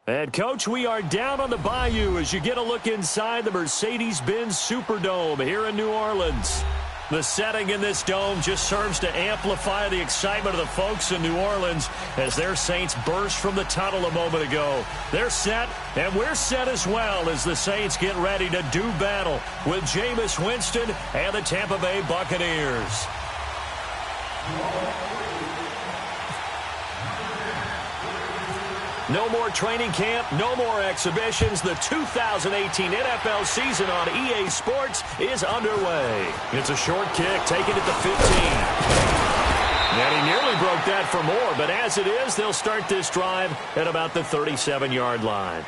And, Coach, we are down on the bayou as you get a look inside the Mercedes-Benz Superdome here in New Orleans. The setting in this dome just serves to amplify the excitement of the folks in New Orleans as their Saints burst from the tunnel a moment ago. They're set, and we're set as well as the Saints get ready to do battle with Jameis Winston and the Tampa Bay Buccaneers. No more training camp, no more exhibitions. The 2018 NFL season on EA Sports is underway. It's a short kick, taken at the 15. And he nearly broke that for more, but as it is, they'll start this drive at about the 37-yard line.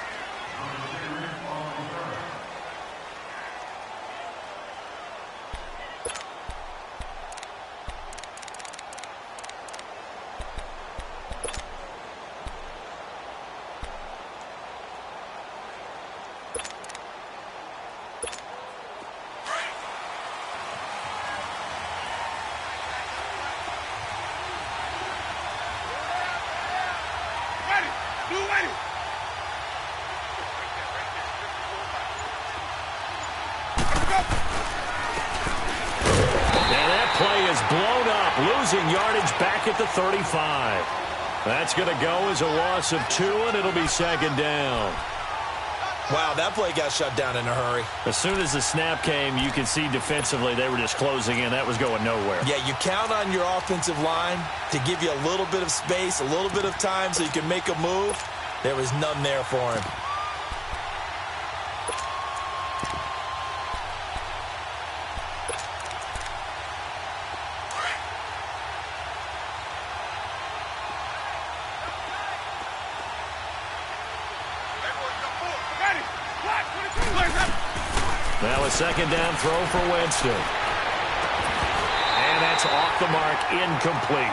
Losing yardage back at the 35. That's going to go as a loss of 2, and it'll be second down. Wow, that play got shut down in a hurry. As soon as the snap came, you could see defensively they were just closing in. That was going nowhere. Yeah, you count on your offensive line to give you a little bit of space, a little bit of time so you can make a move. There was none there for him. Now a second down throw for Winston. And that's off the mark, incomplete.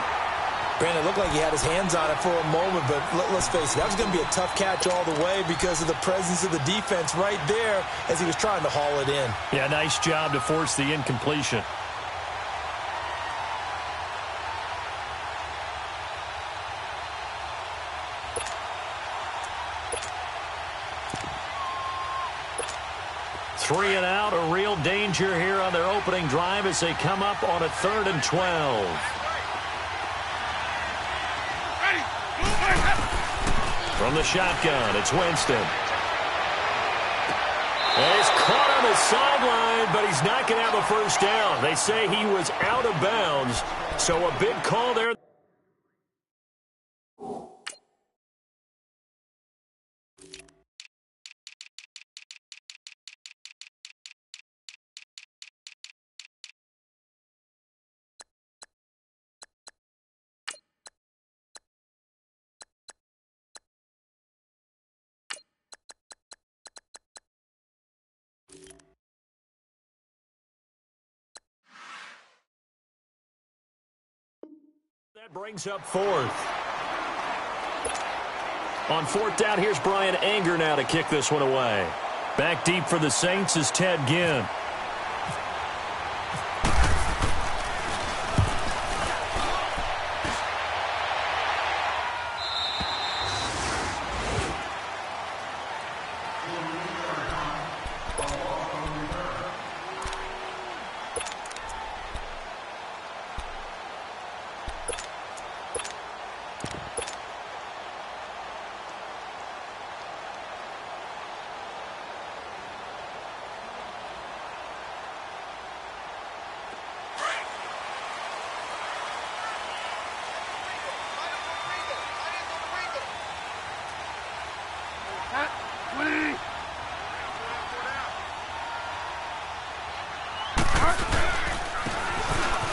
Brandon, it looked like he had his hands on it for a moment, but let's face it, that was going to be a tough catch all the way because of the presence of the defense right there as he was trying to haul it in. Yeah, nice job to force the incompletion. Three and out, a real danger here on their opening drive as they come up on a 3rd and 12. From the shotgun, it's Winston. And he's caught on the sideline, but he's not going to have a first down. They say he was out of bounds, so a big call there. That brings up 4th. On 4th down, here's Brian Anger now to kick this one away. Back deep for the Saints is Ted Ginn.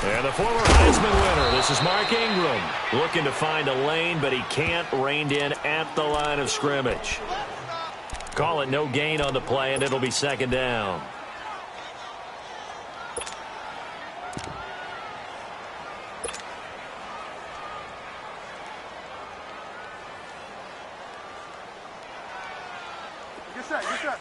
And the former Heisman winner, this is Mark Ingram, looking to find a lane, but he can't, reined in at the line of scrimmage. Call it no gain on the play, and it'll be second down. Get set, get set.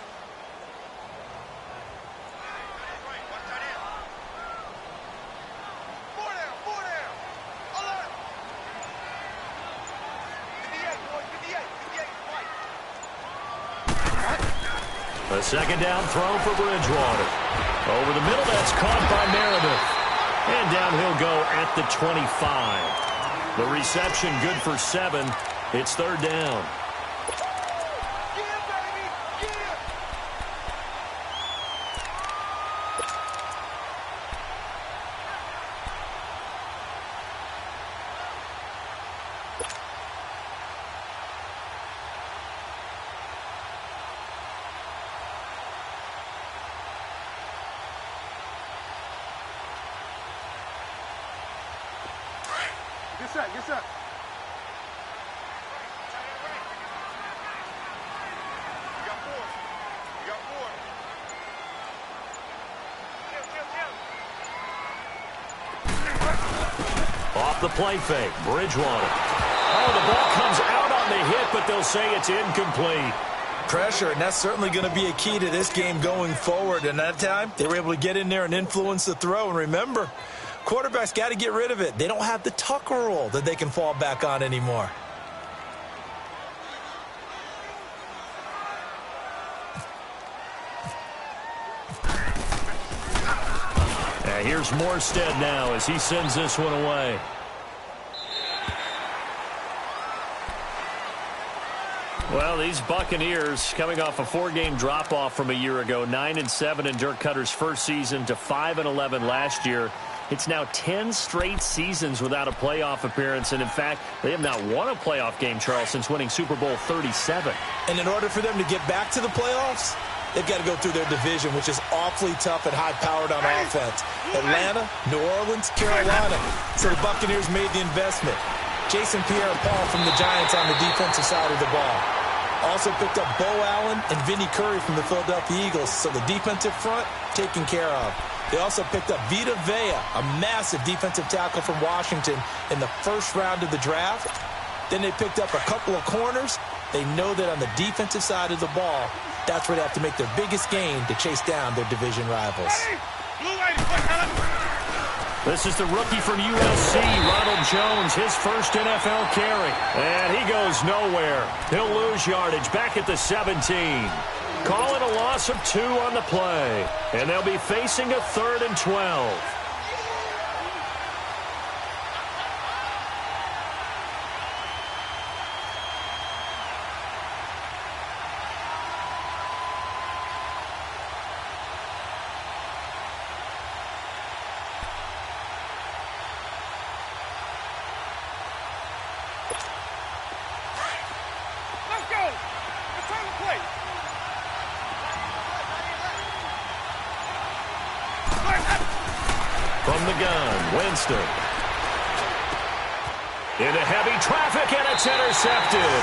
A second down throw for Bridgewater. Over the middle, that's caught by Meredith. And down he'll go at the 25. The reception good for 7. It's third down. Get set. You got four. Off the play fake, Bridgewater. Oh, the ball comes out on the hit, but they'll say it's incomplete. Pressure, and that's certainly going to be a key to this game going forward. And that time, they were able to get in there and influence the throw. And remember, quarterbacks got to get rid of it. They don't have the Tucker rule that they can fall back on anymore. Here's Morstead now as he sends this one away. Well, these Buccaneers coming off a 4-game drop-off from a year ago, 9-7 in Dirk Cutter's first season to 5-11 last year. It's now 10 straight seasons without a playoff appearance, and in fact, they have not won a playoff game, Charles, since winning Super Bowl 37. And in order for them to get back to the playoffs, they've got to go through their division, which is awfully tough and high-powered on offense. Atlanta, New Orleans, Carolina. So the Buccaneers made the investment. Jason Pierre-Paul from the Giants on the defensive side of the ball. Also picked up Bo Allen and Vinnie Curry from the Philadelphia Eagles. So the defensive front taken care of. They also picked up Vita Vea, a massive defensive tackle from Washington in the first round of the draft. Then they picked up a couple of corners. They know that on the defensive side of the ball, that's where they have to make their biggest gain to chase down their division rivals. This is the rookie from USC, Ronald Jones, his first NFL carry. And he goes nowhere. He'll lose yardage back at the 17. Call it a loss of 2 on the play. And they'll be facing a 3rd and 12. From the gun, Winston. Into heavy traffic, and it's intercepted.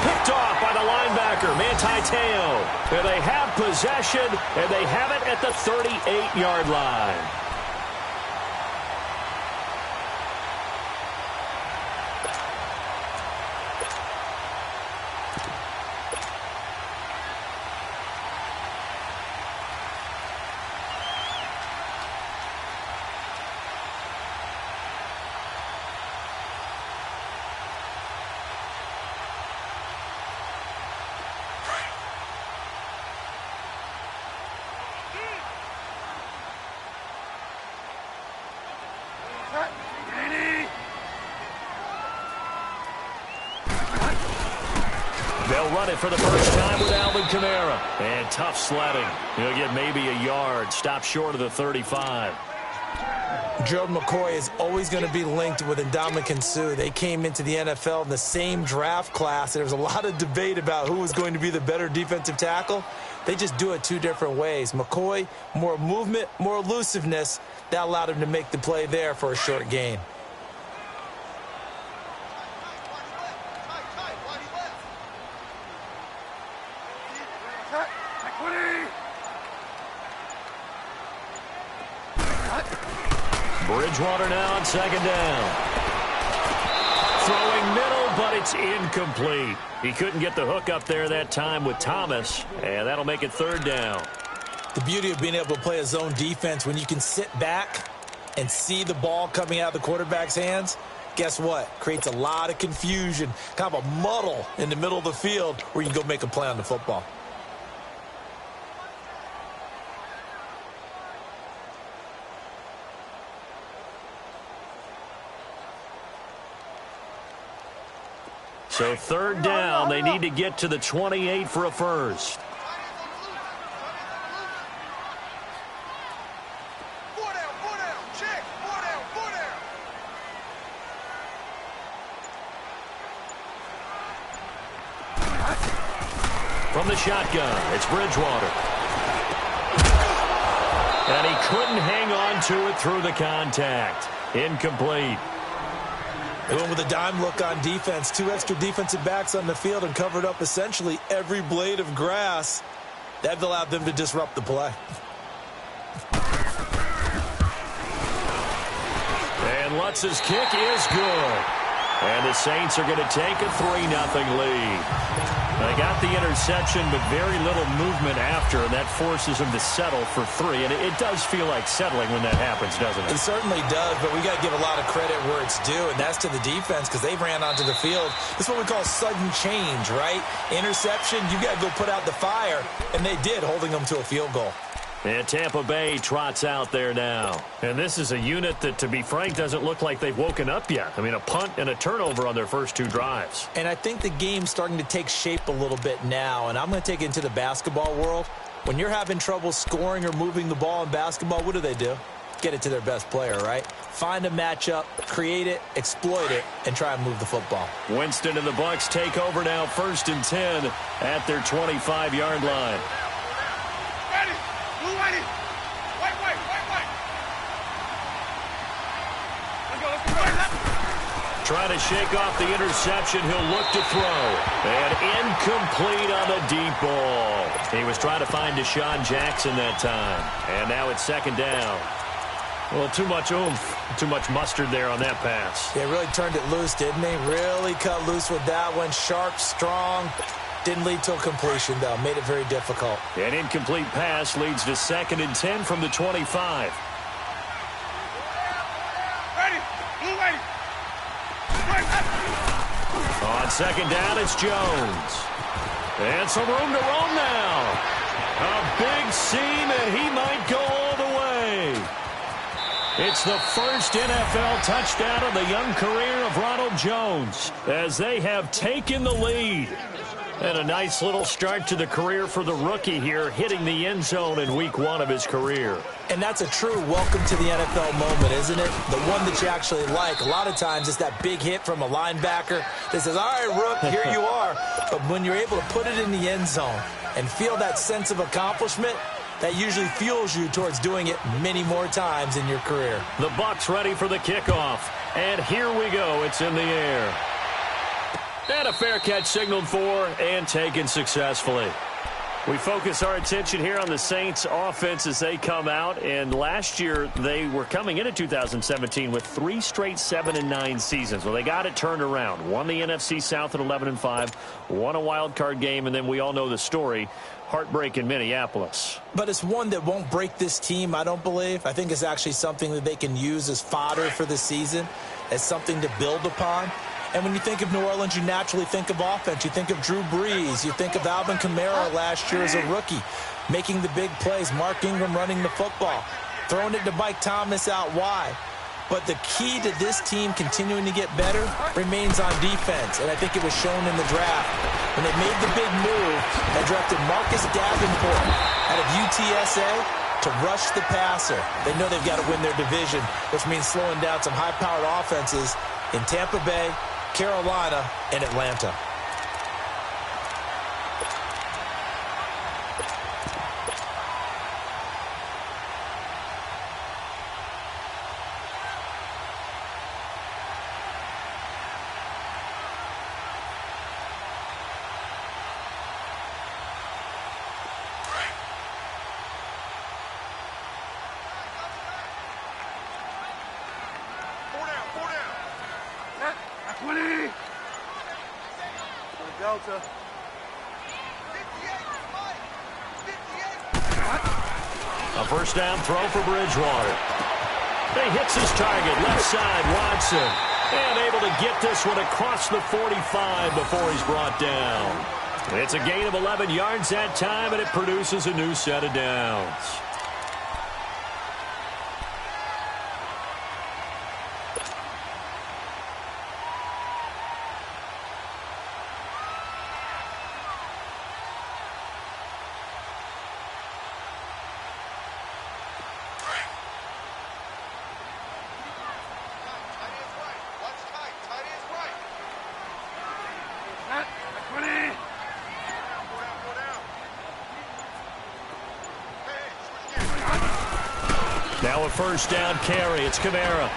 Picked off by the linebacker, Manti Te'o. And they have possession, and they have it at the 38-yard line. They'll run it for the first time with Alvin Kamara. And tough sledding. He'll get maybe a yard. Stop short of the 35. Gerald McCoy is always going to be linked with Ndamukong Suh. They came into the NFL in the same draft class. There was a lot of debate about who was going to be the better defensive tackle. They just do it 2 different ways. McCoy, more movement, more elusiveness. That allowed him to make the play there for a short gain. Bridgewater now on second down. Throwing middle, but it's incomplete. He couldn't get the hook up there that time with Thomas, and that'll make it third down. The beauty of being able to play a zone defense when you can sit back and see the ball coming out of the quarterback's hands, guess what? Creates a lot of confusion, kind of a muddle in the middle of the field where you can go make a play on the football. So third down, they need to get to the 28 for a first. From the shotgun, it's Bridgewater. And he couldn't hang on to it through the contact. Incomplete. They went with a dime look on defense. 2 extra defensive backs on the field and covered up essentially every blade of grass. That allowed them to disrupt the play. And Lutz's kick is good. And the Saints are going to take a 3-0 lead. They got the interception, but very little movement after, and that forces them to settle for 3. And it does feel like settling when that happens, doesn't it? It certainly does, but we got to give a lot of credit where it's due, and that's to the defense because they ran onto the field. This is what we call sudden change, right? Interception, you got to go put out the fire, and they did, holding them to a field goal. And Tampa Bay trots out there now. And this is a unit that, to be frank, doesn't look like they've woken up yet. I mean, a punt and a turnover on their first 2 drives. And I think the game's starting to take shape a little bit now, and I'm going to take it into the basketball world. When you're having trouble scoring or moving the ball in basketball, what do? Get it to their best player, right? Find a matchup, create it, exploit it, and try and move the football. Winston and the Bucs take over now, 1st and 10 at their 25-yard line. Trying to shake off the interception. He'll look to throw. And incomplete on the deep ball. He was trying to find Deshaun Jackson that time. And now it's 2nd down. Well, too much oomph, too much mustard there on that pass. Yeah, really turned it loose, didn't he? Really cut loose with that one. Sharp, strong. Didn't lead to a completion, though. Made it very difficult. An incomplete pass leads to 2nd and 10 from the 25. On 2nd down, it's Jones. And some room to roam now. A big seam, and he might go all the way. It's the first NFL touchdown of the young career of Ronald Jones as they have taken the lead. And a nice little start to the career for the rookie here, hitting the end zone in week 1 of his career. And that's a true welcome to the NFL moment, isn't it? The one that you actually like. A lot of times it's that big hit from a linebacker that says, all right, Rook, here you are. But when you're able to put it in the end zone and feel that sense of accomplishment, that usually fuels you towards doing it many more times in your career. The Bucs ready for the kickoff. And here we go. It's in the air. And a fair catch signaled for and taken successfully. We focus our attention here on the Saints offense as they come out. And last year, they were coming into 2017 with 3 straight 7-9 seasons. Well, they got it turned around. Won the NFC South at 11-5. Won a wild card game. And then we all know the story. Heartbreak in Minneapolis. But it's one that won't break this team, I don't believe. I think it's actually something that they can use as fodder for the season, as something to build upon. And when you think of New Orleans, you naturally think of offense. You think of Drew Brees. You think of Alvin Kamara last year as a rookie, making the big plays. Mark Ingram running the football, throwing it to Mike Thomas out wide. But the key to this team continuing to get better remains on defense, and I think it was shown in the draft. When they made the big move, they drafted Marcus Davenport out of UTSA to rush the passer. They know they've got to win their division, which means slowing down some high-powered offenses in Tampa Bay, Carolina, and Atlanta. Delta. A first down throw for Bridgewater. He hits his target, left side, Watson. And able to get this one across the 45 before he's brought down. It's a gain of 11 yards that time, and it produces a new set of downs. Now a first down carry. It's Kamara.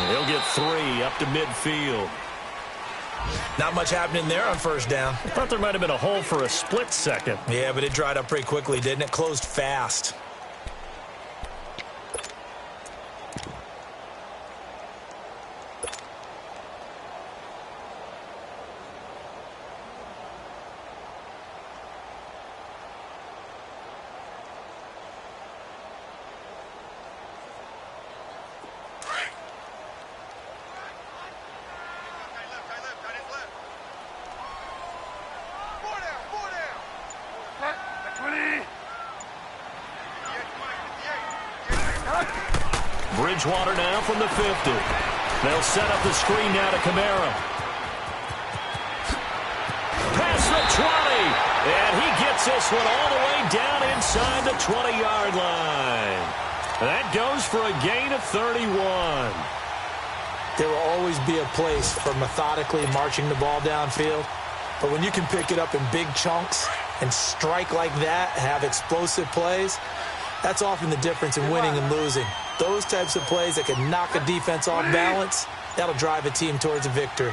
He'll get 3 up to midfield. Not much happening there on first down. I thought there might have been a hole for a split second. Yeah, but it dried up pretty quickly, didn't it? Closed fast. Bridgewater now from the 50. They'll set up the screen now to Kamara. Past the 20. And he gets this one all the way down inside the 20-yard line. That goes for a gain of 31. There will always be a place for methodically marching the ball downfield. But when you can pick it up in big chunks and strike like that, have explosive plays, that's often the difference in winning and losing. Those types of plays that can knock a defense off balance, that'll drive a team towards a victory.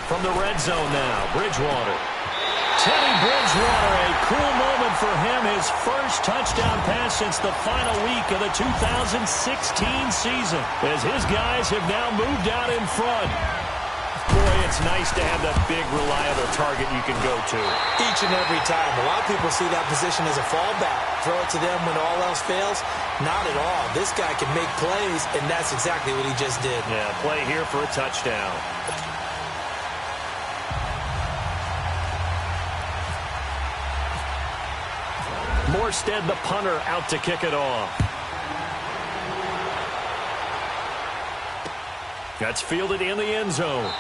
From the red zone now, Bridgewater. Teddy Bridgewater, a cool moment for him. His first touchdown pass since the final week of the 2016 season, as his guys have now moved out in front. Boy, it's nice to have that big, reliable target you can go to. Each and every time. A lot of people see that position as a fallback. Throw it to them when all else fails. Not at all. This guy can make plays, and that's exactly what he just did. Yeah, play here for a touchdown. Morstead, the punter, out to kick it off. That's fielded in the end zone.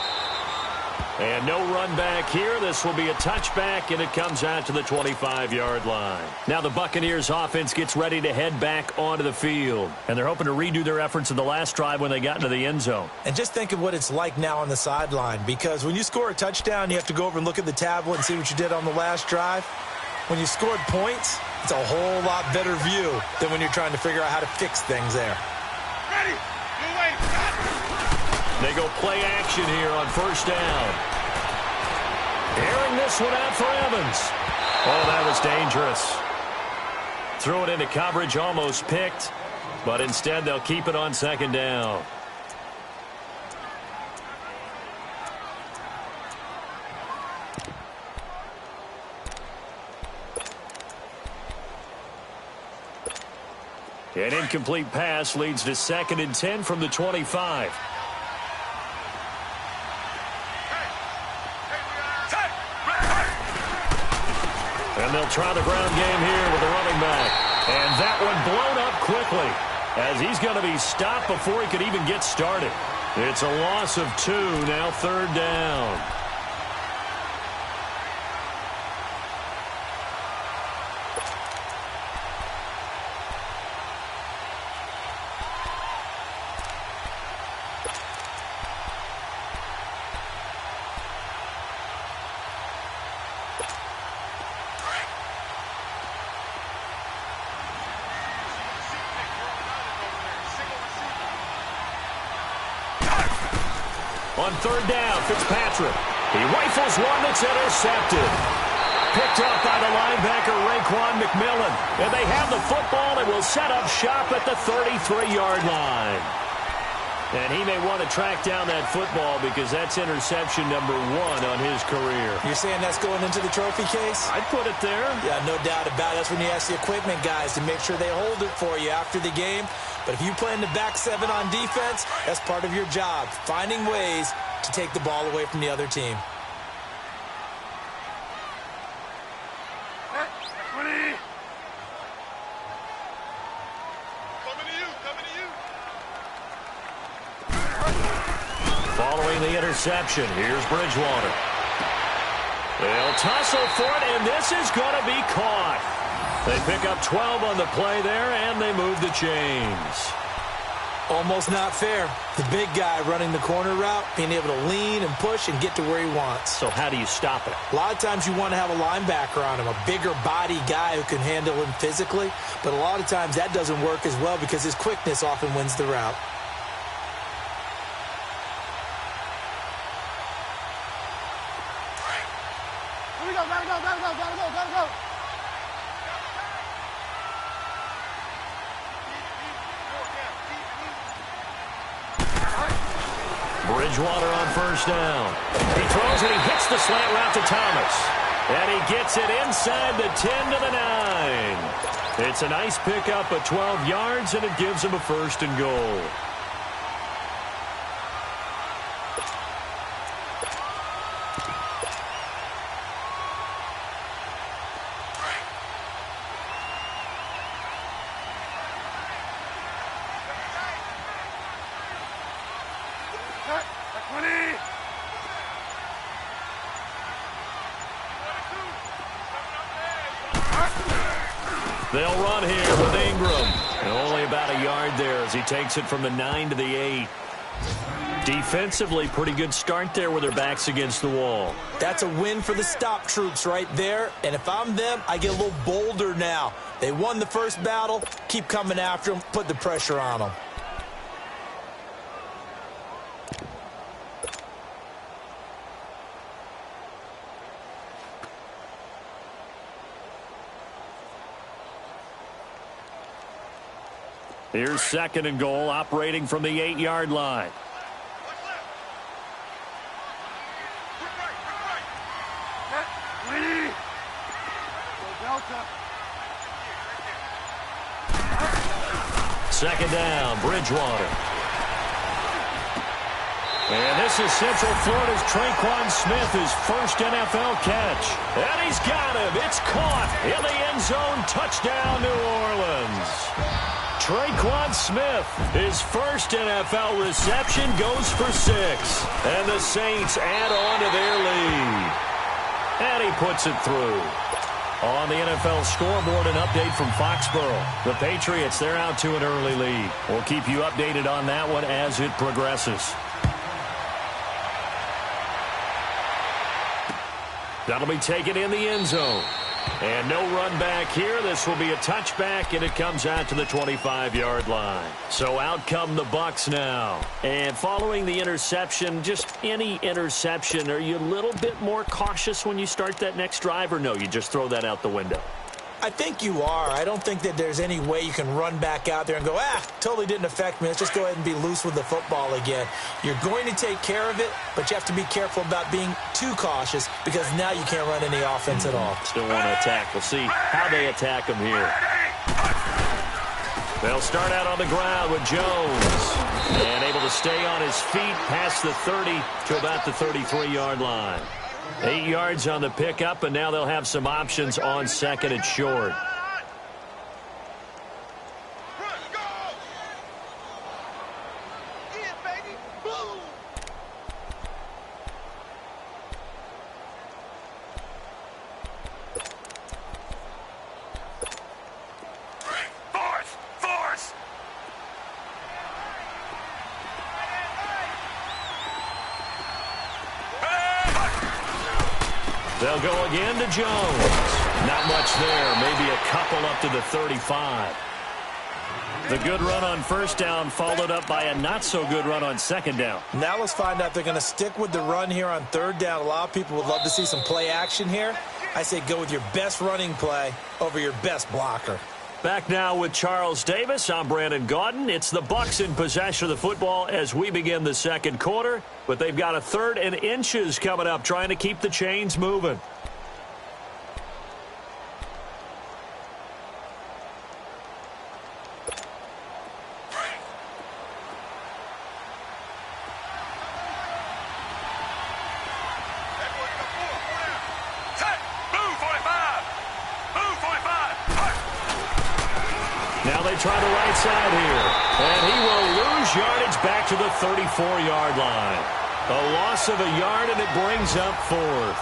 And no run back here. This will be a touchback, and it comes out to the 25-yard line. Now the Buccaneers offense gets ready to head back onto the field. And they're hoping to redo their efforts in the last drive when they got into the end zone. And just think of what it's like now on the sideline, because when you score a touchdown, you have to go over and look at the tablet and see what you did on the last drive. When you scored points, it's a whole lot better view than when you're trying to figure out how to fix things there. Ready. New way. They go play action here on first down. Airing this one out for Evans. Oh, that was dangerous. Threw it into coverage, almost picked, but instead they'll keep it on second down. An incomplete pass leads to 2nd and 10 from the 25. And they'll try the ground game here with the running back. And that one blown up quickly, as he's going to be stopped before he could even get started. It's a loss of 2, now 3rd down. On 3rd down, Fitzpatrick. He rifles one that's intercepted. Picked up by the linebacker, Raekwon McMillan. And they have the football and will set up shop at the 33-yard line. And he may want to track down that football because that's interception number 1 on his career. You're saying that's going into the trophy case? I'd put it there. Yeah, no doubt about it. That's when you ask the equipment guys to make sure they hold it for you after the game. But if you play in the back 7 on defense, that's part of your job, finding ways to take the ball away from the other team. Following the interception, here's Bridgewater. They'll tussle for it, and this is going to be caught. They pick up 12 on the play there, and they move the chains. Almost not fair. The big guy running the corner route, being able to lean and push and get to where he wants. So how do you stop it? A lot of times you want to have a linebacker on him, a bigger body guy who can handle him physically, but a lot of times that doesn't work as well because his quickness often wins the route. Here we go, gotta go. Bridgewater on first down. He throws and he hits the slant route to Thomas. And he gets it inside the 10 to the 9. It's a nice pickup of 12 yards, and it gives him a first and goal. They'll run here with Ingram. And only about a yard there as he takes it from the 9 to the 8. Defensively, pretty good start there with their backs against the wall. That's a win for the stop troops right there. And if I'm them, I get a little bolder now. They won the first battle. Keep coming after them. Put the pressure on them. Here's second and goal, operating from the 8-yard line. Second down, Bridgewater. And this is Central Florida's Traquan Smith, his first NFL catch. And he's got him. It's caught in the end zone. Touchdown, New Orleans. Traquan Smith, his first NFL reception, goes for 6. And the Saints add on to their lead. And he puts it through. On the NFL scoreboard, an update from Foxborough. The Patriots, they're out to an early lead. We'll keep you updated on that one as it progresses. That'll be taken in the end zone. And no run back here. This will be a touchback, and it comes out to the 25-yard line. So out come the Bucs now. And following the interception, just any interception, are you a little bit more cautious when you start that next drive, or no, you just throw that out the window? I think you are. I don't think that there's any way you can run back out there and go, totally didn't affect me. Let's just go ahead and be loose with the football again. You're going to take care of it, but you have to be careful about being too cautious because now you can't run any offense at all. Still want to attack. We'll see how they attack him here. They'll start out on the ground with Jones. And able to stay on his feet past the 30 to about the 33-yard line. 8 yards on the pickup, and now they'll have some options on second and short. They'll go again to Jones. Not much there. Maybe a couple up to the 35. The good run on first down followed up by a not-so-good run on second down. Now let's find out if they're going to stick with the run here on third down. A lot of people would love to see some play action here. I say go with your best running play over your best blocker. Back now with Charles Davis. I'm Brandon Gaudin. It's the Bucs in possession of the football as we begin the second quarter. But they've got a 3rd and inches coming up, trying to keep the chains moving. Now they try the right side here. And he will lose yardage back to the 34-yard line. A loss of a yard, and it brings up 4th.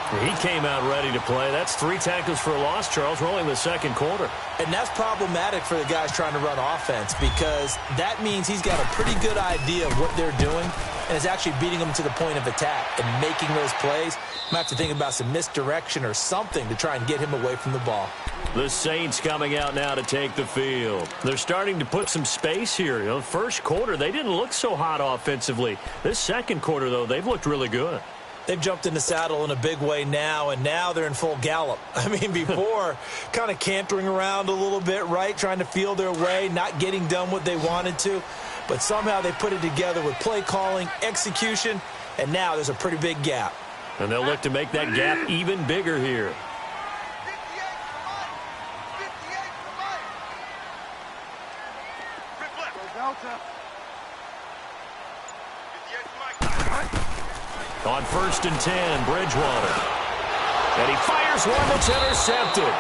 He came out ready to play. That's 3 tackles for a loss, Charles. We're only in the second quarter. And that's problematic for the guys trying to run offense because that means he's got a pretty good idea of what they're doing and is actually beating them to the point of attack and making those plays. Might have to think about some misdirection or something to try and get him away from the ball. The Saints coming out now to take the field. They're starting to put some space here. You know, first quarter, they didn't look so hot offensively. This second quarter, though, they've looked really good. They've jumped in the saddle in a big way now, and now they're in full gallop. I mean, before, kind of cantering around a little bit, right, trying to feel their way, not getting done what they wanted to. But somehow they put it together with play calling, execution, and now there's a pretty big gap. And they'll look to make that gap even bigger here. On 1st and 10, Bridgewater. And he fires one that's intercepted.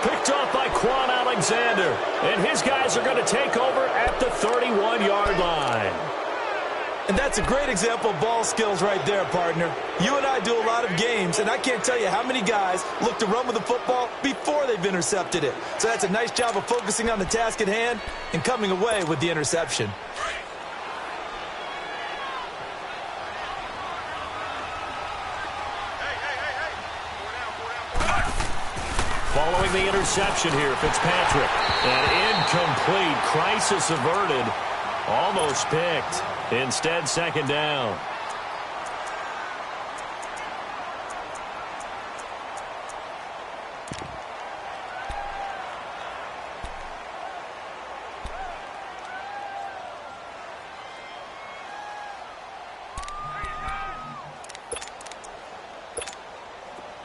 Picked off by Quan Alexander. And his guys are going to take over at the 31-yard line. And that's a great example of ball skills right there, partner. You and I do a lot of games, and I can't tell you how many guys look to run with the football before they've intercepted it. So that's a nice job of focusing on the task at hand and coming away with the interception. Following the interception here, Fitzpatrick. An incomplete, crisis averted. Almost picked. Instead, second down.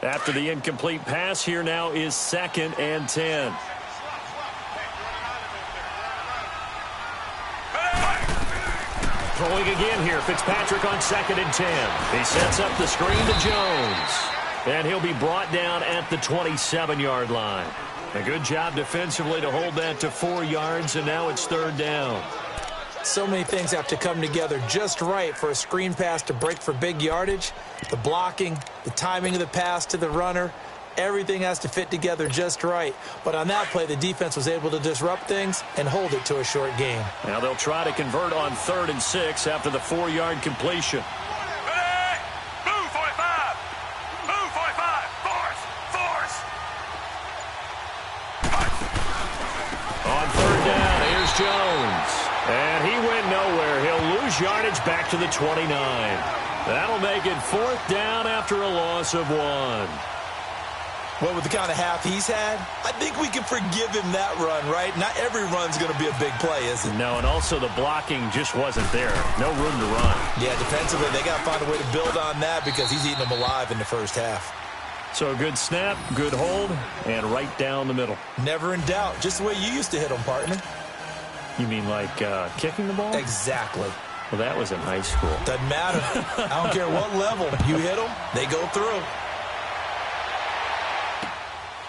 After the incomplete pass, here now is 2nd and 10. Throwing again here, Fitzpatrick on 2nd and 10. He sets up the screen to Jones. And he'll be brought down at the 27-yard line. A good job defensively to hold that to 4 yards, and now it's 3rd down. So many things have to come together just right for a screen pass to break for big yardage. The blocking, the timing of the pass to the runner, everything has to fit together just right. But on that play, the defense was able to disrupt things and hold it to a short game. Now they'll try to convert on 3rd and 6 after the 4-yard completion. Move 45! Move 45! Force! On 3rd down, here's Jones. And he went nowhere. He'll lose yardage back to the 29. That'll make it 4th down after a loss of 1. Well, with the kind of half he's had, I think we can forgive him that run, right? Not every run's going to be a big play, is it? No, and also the blocking just wasn't there. No room to run. Yeah, defensively, they got to find a way to build on that because he's eating them alive in the first half. So a good snap, good hold, and right down the middle. Never in doubt. Just the way you used to hit them, partner. You mean like kicking the ball? Exactly. Well, that was in high school. Doesn't matter. I don't care what level. You hit them, they go through.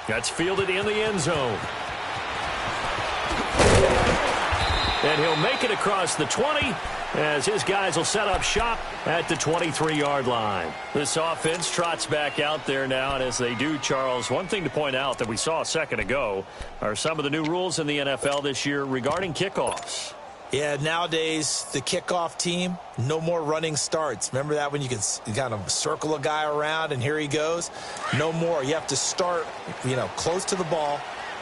That's fielded in the end zone. And he'll make it across the 20 as his guys will set up shop at the 23-yard line. This offense trots back out there now, and as they do, Charles, one thing to point out that we saw a second ago are some of the new rules in the NFL this year regarding kickoffs. Yeah, nowadays, the kickoff team, no more running starts. Remember that when you could kind of circle a guy around and here he goes? No more. You have to start, close to the ball.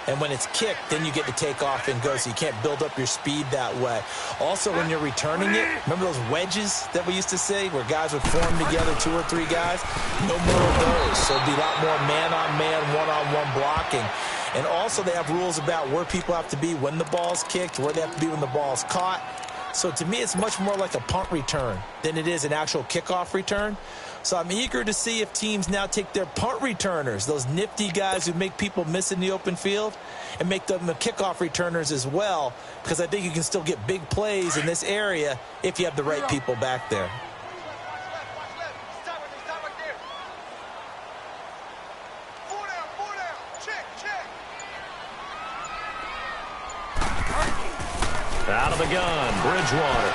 And when it's kicked, then you get to take off and go, so you can't build up your speed that way. Also, when you're returning it, remember those wedges that we used to say where guys would form together, 2 or 3 guys? No more of those. So it'd be a lot more man-on-man, one-on-one blocking. And also they have rules about where people have to be when the ball's kicked, where they have to be when the ball's caught. So to me, it's much more like a punt return than it is an actual kickoff return. So I'm eager to see if teams now take their punt returners, those nifty guys who make people miss in the open field, and make them the kickoff returners as well, because I think you can still get big plays in this area if you have the right people back there. Out of the gun, Bridgewater.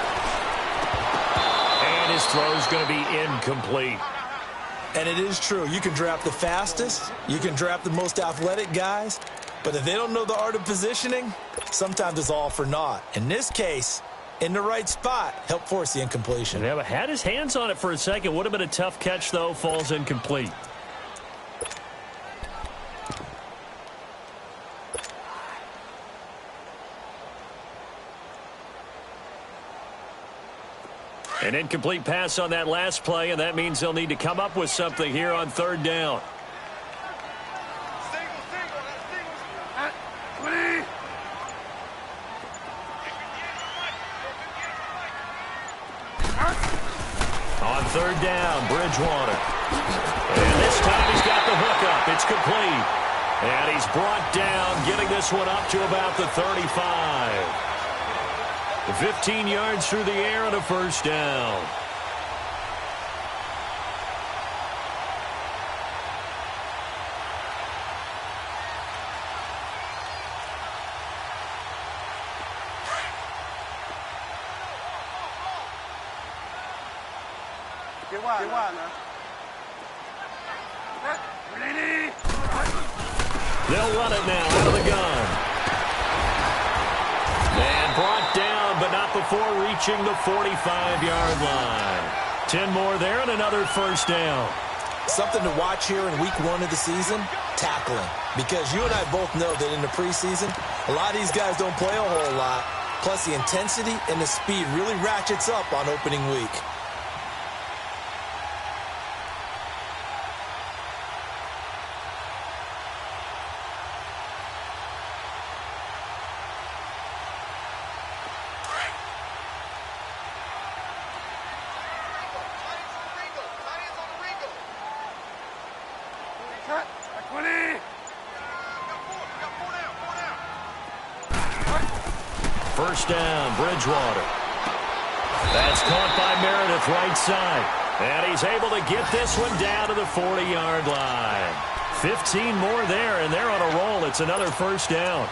And his throw's going to be incomplete. And it is true. You can draft the fastest. You can draft the most athletic guys. But if they don't know the art of positioning, sometimes it's all for naught. In this case, in the right spot, help force the incompletion. Yeah, but had his hands on it for a second. Would have been a tough catch, though. Falls incomplete. An incomplete pass on that last play, and that means they'll need to come up with something here on third down. On third down, Bridgewater. And this time he's got the hook up. It's complete. And he's brought down, getting this one up to about the 35. 15 yards through the air and a first down. Get wide now. They'll run it now out of the gun. And brought down, but not before reaching the 45-yard line. 10 more there and another first down. Something to watch here in week 1 of the season, tackling. Because you and I both know that in the preseason, a lot of these guys don't play a whole lot. Plus the intensity and the speed really ratchets up on opening week. First down, Bridgewater. That's caught by Meredith right side. And he's able to get this one down to the 40-yard line. 15 more there, and they're on a roll. It's another first down.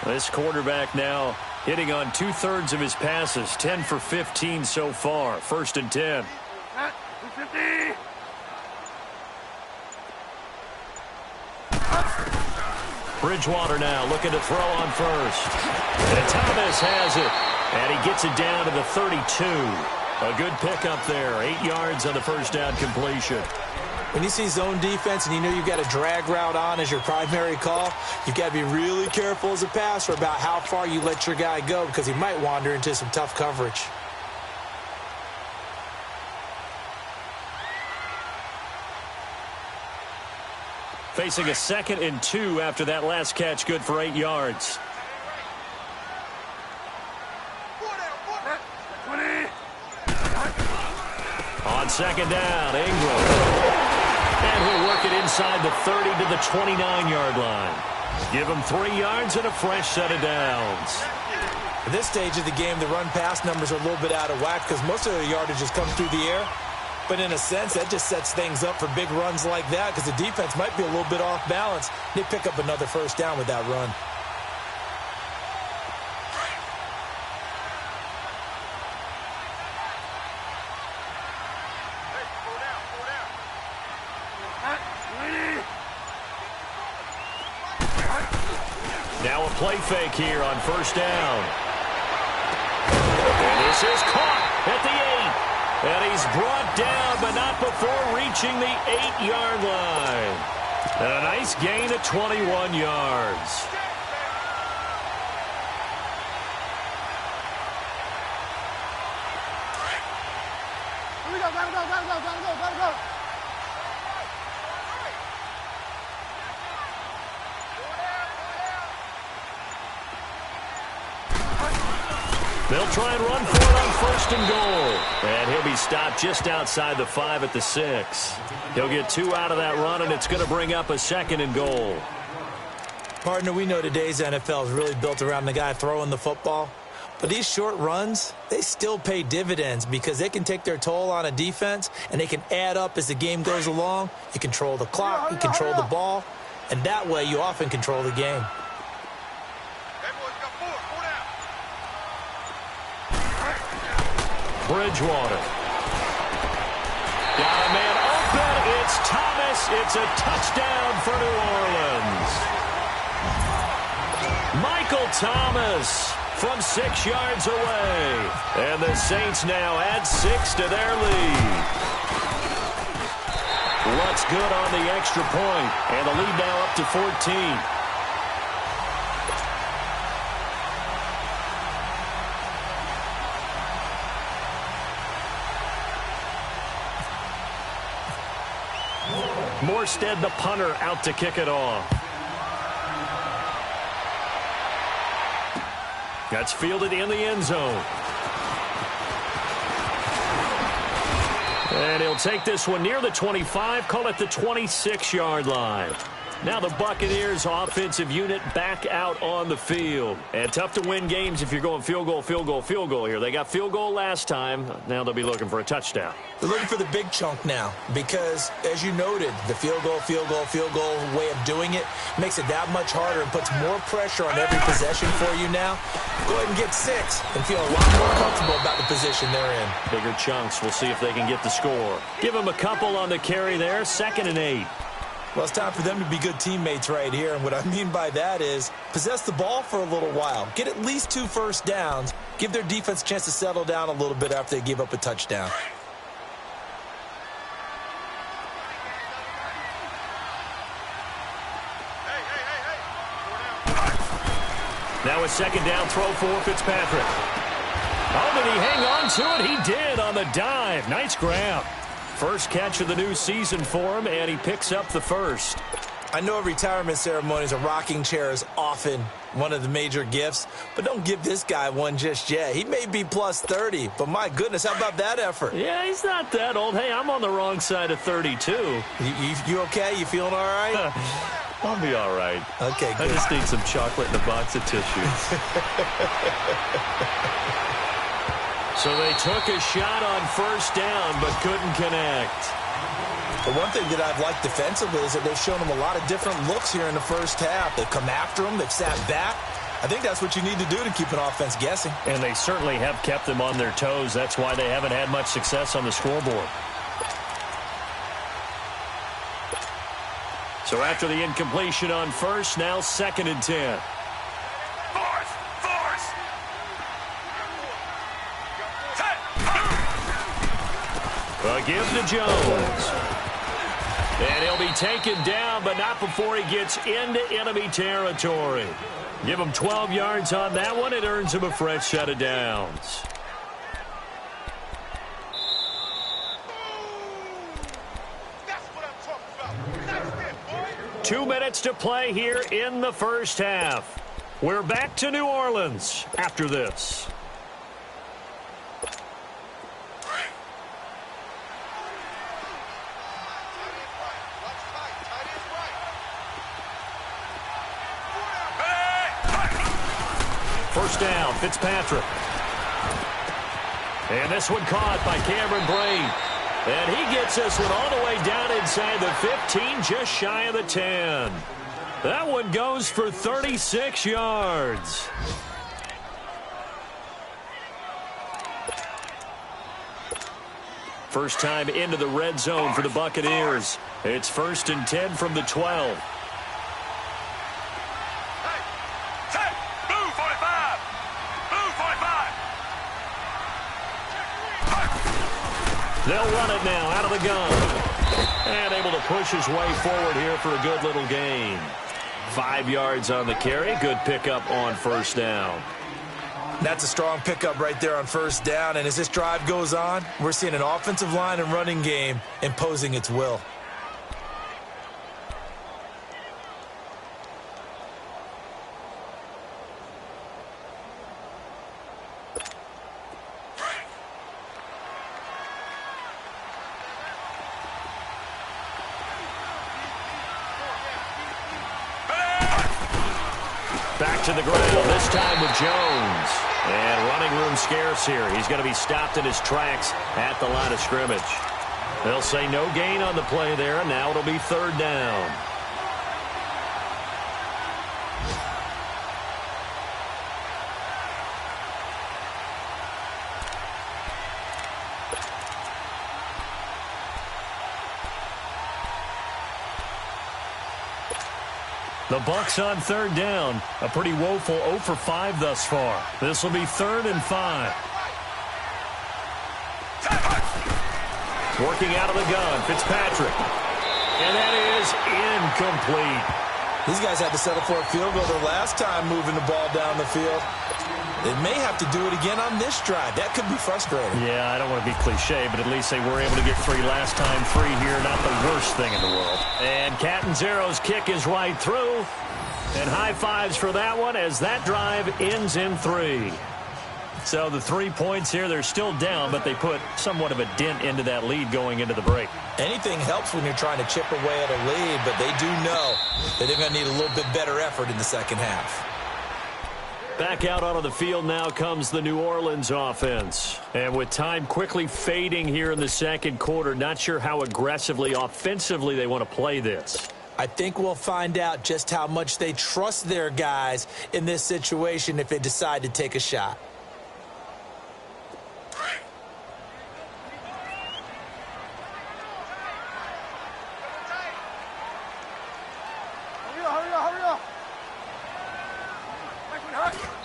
This quarterback now hitting on 2/3 of his passes, 10 for 15 so far. First and 10. Bridgewater now looking to throw on first. And Thomas has it. And he gets it down to the 32. A good pickup there. 8 yards on the first down completion. When you see zone defense and you know you've got a drag route on as your primary call, you've got to be really careful as a passer about how far you let your guy go because he might wander into some tough coverage. Facing a 2nd and 2 after that last catch, good for 8 yards. On second down, Ingram. And he'll work it inside the 30 to the 29-yard line. Give him 3 yards and a fresh set of downs. At this stage of the game, the run-pass numbers are a little bit out of whack because most of the yardage just comes through the air. But in a sense, that just sets things up for big runs like that because the defense might be a little bit off balance. They pick up another first down with that run. Now a play fake here on first down. And this is caught at the 8. And he's brought down, but not before reaching the 8-yard line. And a nice gain of 21 yards. Here we go, gotta go. They'll try and run for it on first and goal. And he'll be stopped just outside the 5 at the 6. He'll get 2 out of that run, and it's going to bring up a 2nd and goal. Partner, we know today's NFL is really built around the guy throwing the football. But these short runs, they still pay dividends because they can take their toll on a defense, and they can add up as the game goes along. You control the clock, you control the ball. and that way you often control the game. Hey, boys, got four down. Bridgewater. Got a man open. It's Thomas. It's a touchdown for New Orleans. Michael Thomas from 6 yards away. And the Saints now add 6 to their lead. What's good on the extra point, and the lead now up to 14. Morstead, the punter, out to kick it off. That's fielded in the end zone. And he'll take this one near the 25, call it the 26-yard line. Now the Buccaneers offensive unit back out on the field. And tough to win games if you're going field goal, field goal, field goal here. They got field goal last time. Now they'll be looking for a touchdown. They're looking for the big chunk now because, as you noted, the field goal way of doing it makes it that much harder and puts more pressure on every possession for you now. Go ahead and get 6 and feel a lot more comfortable about the position they're in. Bigger chunks. We'll see if they can get the score. Give them a couple on the carry there. 2nd and 8. Well, it's time for them to be good teammates right here, and what I mean by that is possess the ball for a little while. Get at least 2 first downs. Give their defense a chance to settle down a little bit after they give up a touchdown. Now a 2nd down throw for Fitzpatrick. Oh, did he hang on to it? He did on the dive. Nice grab. First catch of the new season for him, and he picks up the first. I know at retirement ceremonies, a rocking chair is often one of the major gifts, but don't give this guy one just yet. He may be plus 30, but my goodness, how about that effort? Yeah, he's not that old. Hey, I'm on the wrong side of 32. You okay? You feeling all right? I'll be all right. Okay, good. I just need some chocolate and a box of tissues. So they took a shot on first down, but couldn't connect. The one thing that I've liked defensively is that they've shown them a lot of different looks here in the first half. They've come after them. They've sat back. I think that's what you need to do to keep an offense guessing. And they certainly have kept them on their toes. That's why they haven't had much success on the scoreboard. So after the incompletion on first, now 2nd and 10. A give to Jones. And he'll be taken down, but not before he gets into enemy territory. Give him 12 yards on that one. It earns him a fresh set of downs. That's what I'm talking about. That's it, boy. 2 minutes to play here in the first half. We're back to New Orleans after this. First down, Fitzpatrick. And this one caught by Cameron Braid. And he gets this one all the way down inside the 15, just shy of the 10. That one goes for 36 yards. First time into the red zone for the Buccaneers. It's 1st and 10 from the 12. They'll run it now out of the gun. And able to push his way forward here for a good little gain. 5 yards on the carry. Good pickup on first down. That's a strong pickup right there on first down. And as this drive goes on, we're seeing an offensive line and running game imposing its will. Back to the ground, this time with Jones. And running room scarce here. He's going to be stopped in his tracks at the line of scrimmage. They'll say no gain on the play there, and now it'll be 3rd down. The Bucs on third down. A pretty woeful 0 for 5 thus far. This will be 3rd and 5. Working out of the gun, Fitzpatrick. And that is incomplete. These guys had to settle for a field goal their last time moving the ball down the field. They may have to do it again on this drive. That could be frustrating. Yeah, I don't want to be cliche, but at least they were able to get free last time free here. Not the worst thing in the world. And Catanzaro's kick is right through. And high fives for that one as that drive ends in 3. So the 3 points here, they're still down, but they put somewhat of a dent into that lead going into the break. Anything helps when you're trying to chip away at a lead, but they do know that they're going to need a little bit better effort in the second half. Back out onto the field now comes the New Orleans offense. And with time quickly fading here in the second quarter, not sure how aggressively, offensively they want to play this. I think we'll find out just how much they trust their guys in this situation if they decide to take a shot.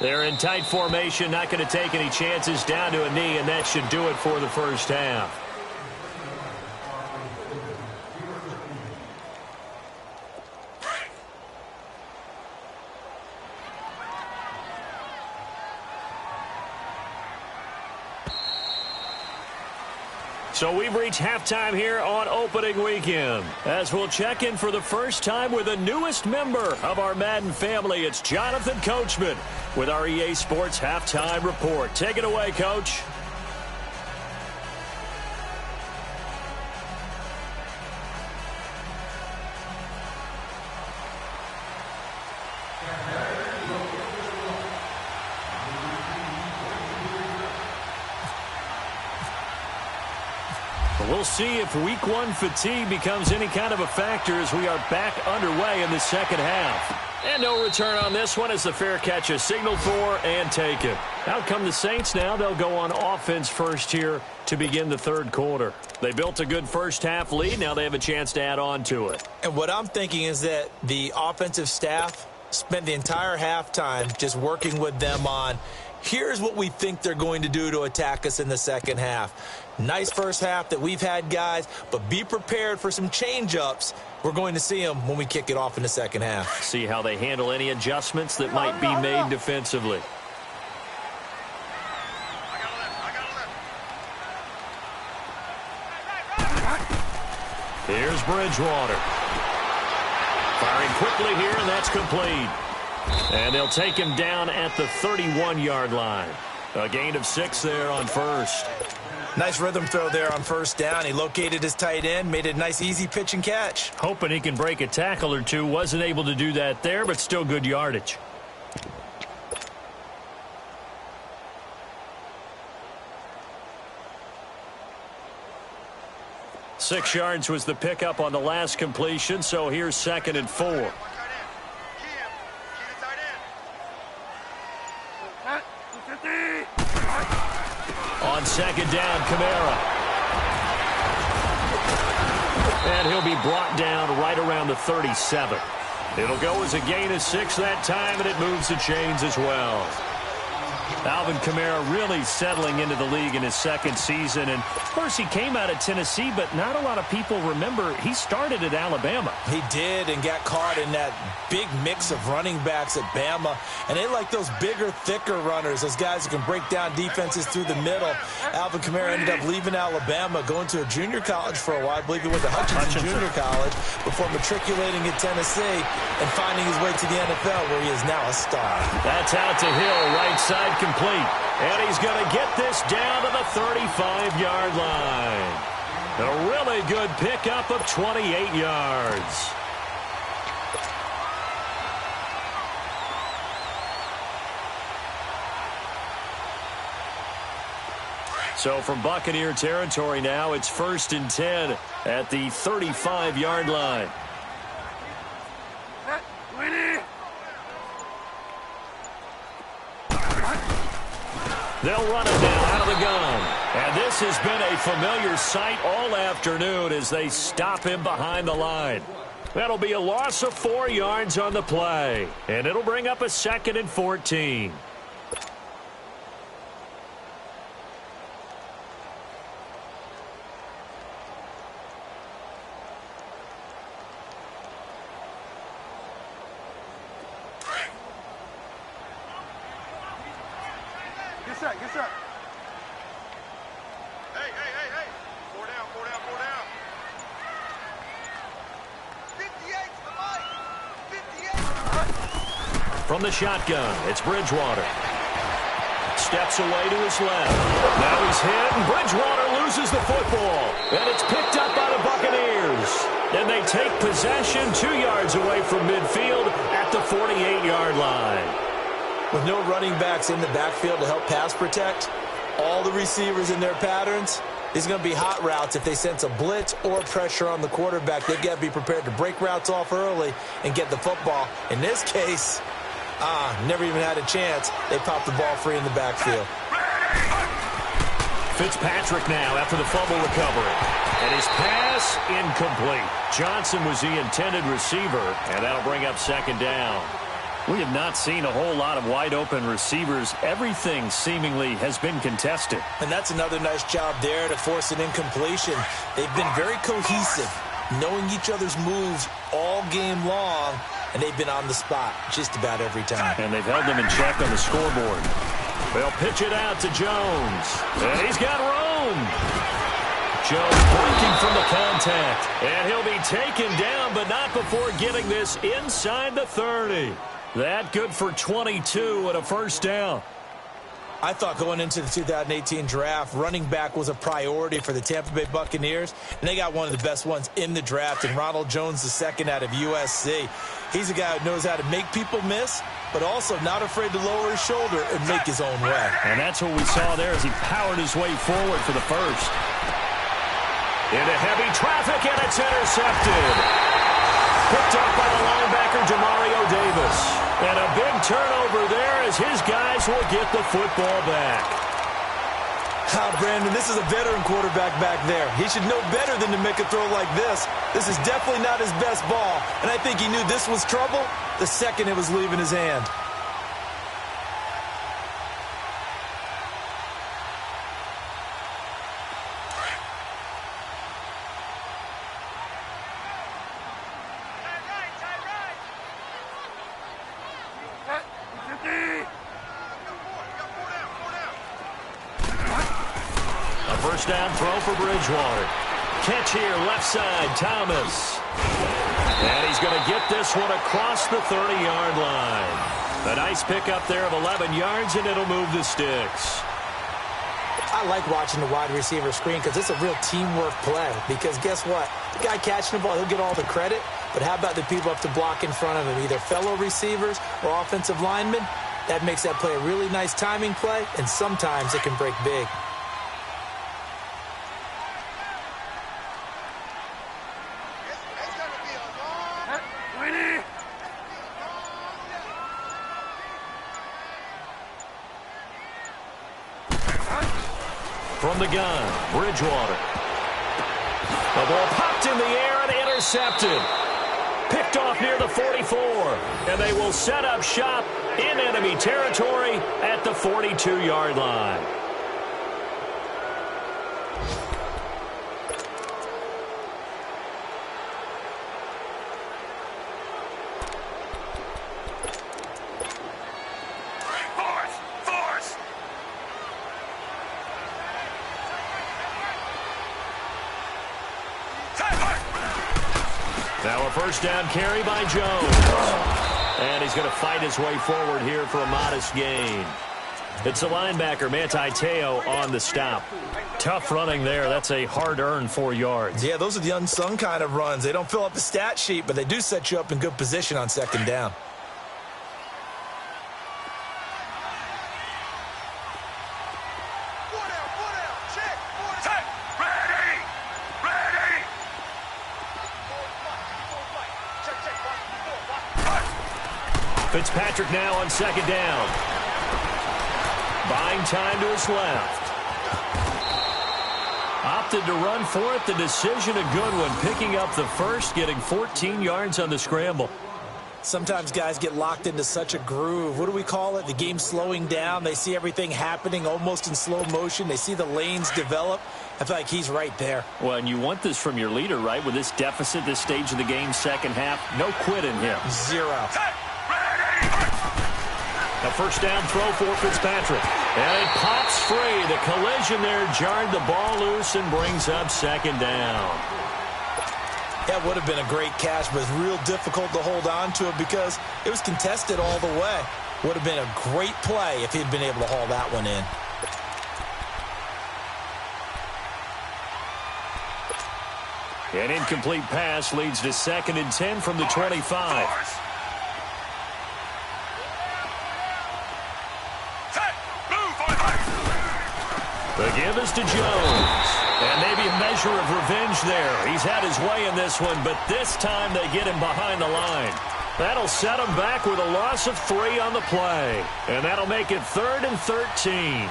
They're in tight formation, not going to take any chances, down to a knee, and that should do it for the first half. So we've reached halftime here on opening weekend. As we'll check in for the first time with the newest member of our Madden family, it's Jonathan Coachman with our EA Sports Halftime Report. Take it away, Coach. We'll see if week 1 fatigue becomes any kind of a factor as we are back underway in the second half. And no return on this one as the fair catch is signaled for and taken. Out come the Saints now. They'll go on offense first here to begin the third quarter. They built a good first half lead. Now they have a chance to add on to it. And what I'm thinking is that the offensive staff spent the entire halftime just working with them on, here's what we think they're going to do to attack us in the second half. Nice first half that we've had, guys, but be prepared for some change-ups. We're going to see them when we kick it off in the second half. See how they handle any adjustments that might be made defensively. Here's Bridgewater. Firing quickly here, and that's complete. And they'll take him down at the 31-yard line. A gain of 6 there on first. Nice rhythm throw there on first down. He located his tight end, made it a nice, easy pitch and catch. Hoping he can break a tackle or two. Wasn't able to do that there, but still good yardage. Six yards was the pickup on the last completion, so here's 2nd and 4. On second down, Kamara. And he'll be brought down right around the 37. It'll go as a gain of 6 that time, and it moves the chains as well. Alvin Kamara really settling into the league in his second season. And, of course, he came out of Tennessee, but not a lot of people remember he started at Alabama. He did and got caught in that big mix of running backs at Bama. And they like those bigger, thicker runners, those guys who can break down defenses through the middle. Alvin Kamara ended up leaving Alabama, going to a junior college for a while. I believe he went to Hutchinson Junior College before matriculating at Tennessee and finding his way to the NFL, where he is now a star. That's out to Hill, right side complete. And he's going to get this down to the 35-yard line. A really good pickup of 28 yards. So from Buccaneer territory now, it's 1st and 10 at the 35-yard line. They'll run it now out of the gun. And this has been a familiar sight all afternoon as they stop him behind the line. That'll be a loss of 4 yards on the play. And it'll bring up a 2nd and 14. Get set, get set. Hey, hey, hey, hey. 4 down, 4 down, 4 down. 58 to the mic. 58. From the shotgun, it's Bridgewater. Steps away to his left. Now he's hit, and Bridgewater loses the football. And it's picked up by the Buccaneers. And they take possession 2 yards away from midfield at the 48-yard line. With no running backs in the backfield to help pass protect, all the receivers in their patterns, these are going to be hot routes. If they sense a blitz or pressure on the quarterback, they've got to be prepared to break routes off early and get the football. In this case, never even had a chance. They popped the ball free in the backfield. Fitzpatrick now after the fumble recovery. And his pass incomplete. Johnson was the intended receiver, and that'll bring up 2nd down. We have not seen a whole lot of wide-open receivers. Everything seemingly has been contested. And that's another nice job there to force an incompletion. They've been very cohesive, knowing each other's moves all game long, and they've been on the spot just about every time. And they've held them in check on the scoreboard. They'll pitch it out to Jones. And he's got room. Jones breaking from the contact. And he'll be taken down, but not before getting this inside the 30. That good for 22 and a 1st down. I thought going into the 2018 draft, running back was a priority for the Tampa Bay Buccaneers, and they got one of the best ones in the draft in Ronald Jones II out of USC. He's a guy who knows how to make people miss, but also not afraid to lower his shoulder and make his own way. And that's what we saw there as he powered his way forward for the 1st. Into heavy traffic, and it's intercepted. Picked up by the linebacker, Demario Davis. And a big turnover there as his guys will get the football back. Brandon, this is a veteran quarterback back there. He should know better than to make a throw like this. This is definitely not his best ball. And I think he knew this was trouble the second it was leaving his hand. First down throw for Bridgewater. Catch here, left side, Thomas. And he's going to get this one across the 30-yard line. A nice pickup there of 11 yards, and it'll move the sticks. I like watching the wide receiver screen because it's a real teamwork play. Because guess what? The guy catching the ball, he'll get all the credit. But how about the people up to block in front of him, either fellow receivers or offensive linemen? That makes that play a really nice timing play, and sometimes it can break big. From the gun, Bridgewater. The ball popped in the air and intercepted. Picked off near the 44. And they will set up shop in enemy territory at the 42-yard line. Now a first down carry by Jones. And he's going to fight his way forward here for a modest gain. It's the linebacker, Manti Te'o, on the stop. Tough running there. That's a hard-earned 4 yards. Yeah, those are the unsung kind of runs. They don't fill up the stat sheet, but they do set you up in good position on second down. Fitzpatrick now on second down. Buying time to his left. Opted to run for it. The decision a good one. Picking up the first, getting 14 yards on the scramble. Sometimes guys get locked into such a groove. What do we call it? The game's slowing down. They see everything happening almost in slow motion. They see the lanes develop. I feel like he's right there. Well, and you want this from your leader, right? With this deficit, this stage of the game, second half, no quit in him. Zero. A first down throw for Fitzpatrick. And it pops free. The collision there jarred the ball loose and brings up second down. That would have been a great catch, but it's real difficult to hold on to it because it was contested all the way. Would have been a great play if he'd been able to haul that one in. An incomplete pass leads to 2nd and 10 from the 25. The give is to Jones. And maybe a measure of revenge there. He's had his way in this one, but this time they get him behind the line. That'll set him back with a loss of 3 on the play. And that'll make it 3rd and 13.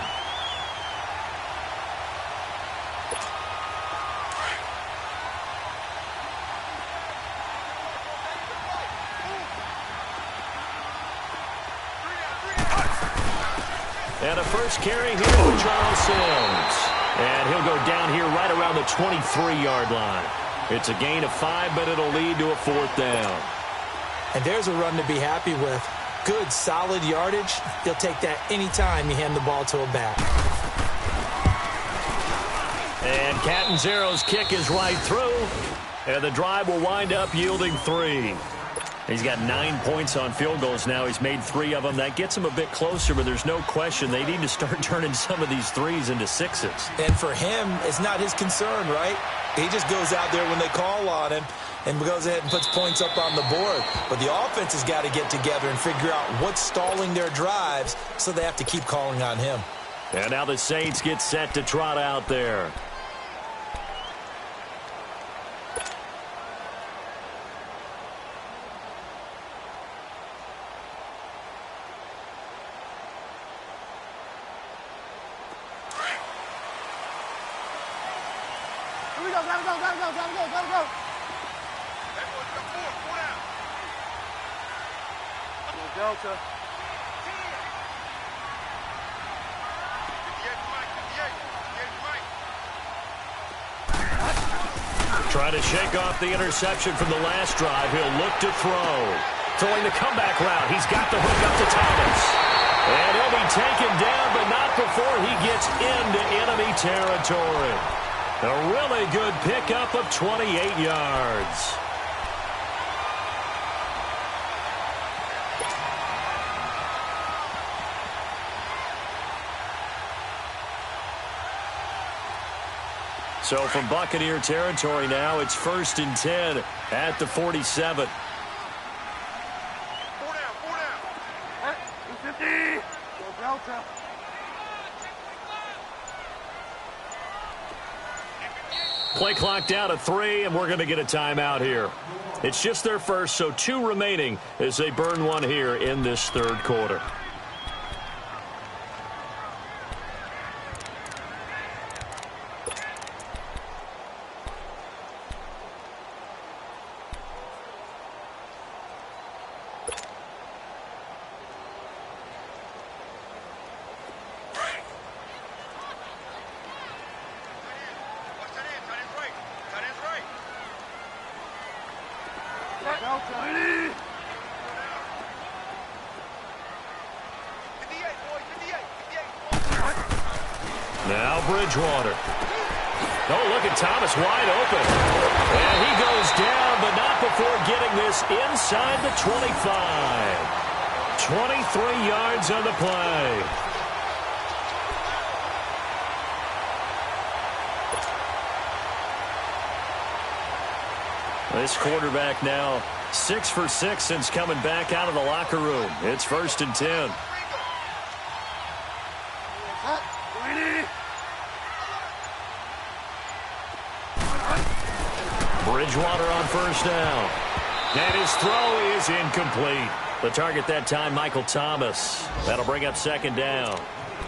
And a first carry here for Charles Sims. And he'll go down here right around the 23-yard line. It's a gain of 5, but it'll lead to a 4th down. And there's a run to be happy with. Good, solid yardage. He'll take that anytime you hand the ball to a back. And Catanzaro's kick is right through. And the drive will wind up yielding 3. He's got 9 points on field goals now. He's made 3 of them. That gets him a bit closer, but there's no question they need to start turning some of these 3s into 6s. And for him, it's not his concern, right? He just goes out there when they call on him and goes ahead and puts points up on the board. But the offense has got to get together and figure out what's stalling their drives, so they have to keep calling on him. And now the Saints get set to trot out there. Gotta go. Delta. Trying to shake off the interception from the last drive. He'll look to throw. Throwing the comeback route. He's got the hook up to Thomas. And he'll be taken down, but not before he gets into enemy territory. A really good pickup of 28 yards. So from Buccaneer territory now, it's 1st and 10 at the 47. 4 down. 250. Go Delta. Play clock down to 3, and we're going to get a timeout here. It's just their first, so 2 remaining as they burn one here in this 3rd quarter. Now Bridgewater. Oh, look at Thomas wide open. And he goes down, but not before getting this inside the 25. 23 yards on the play. This quarterback now 6 for 6 since coming back out of the locker room. It's 1st and 10. Bridgewater on 1st down. And his throw is incomplete. The target that time, Michael Thomas. That'll bring up 2nd down.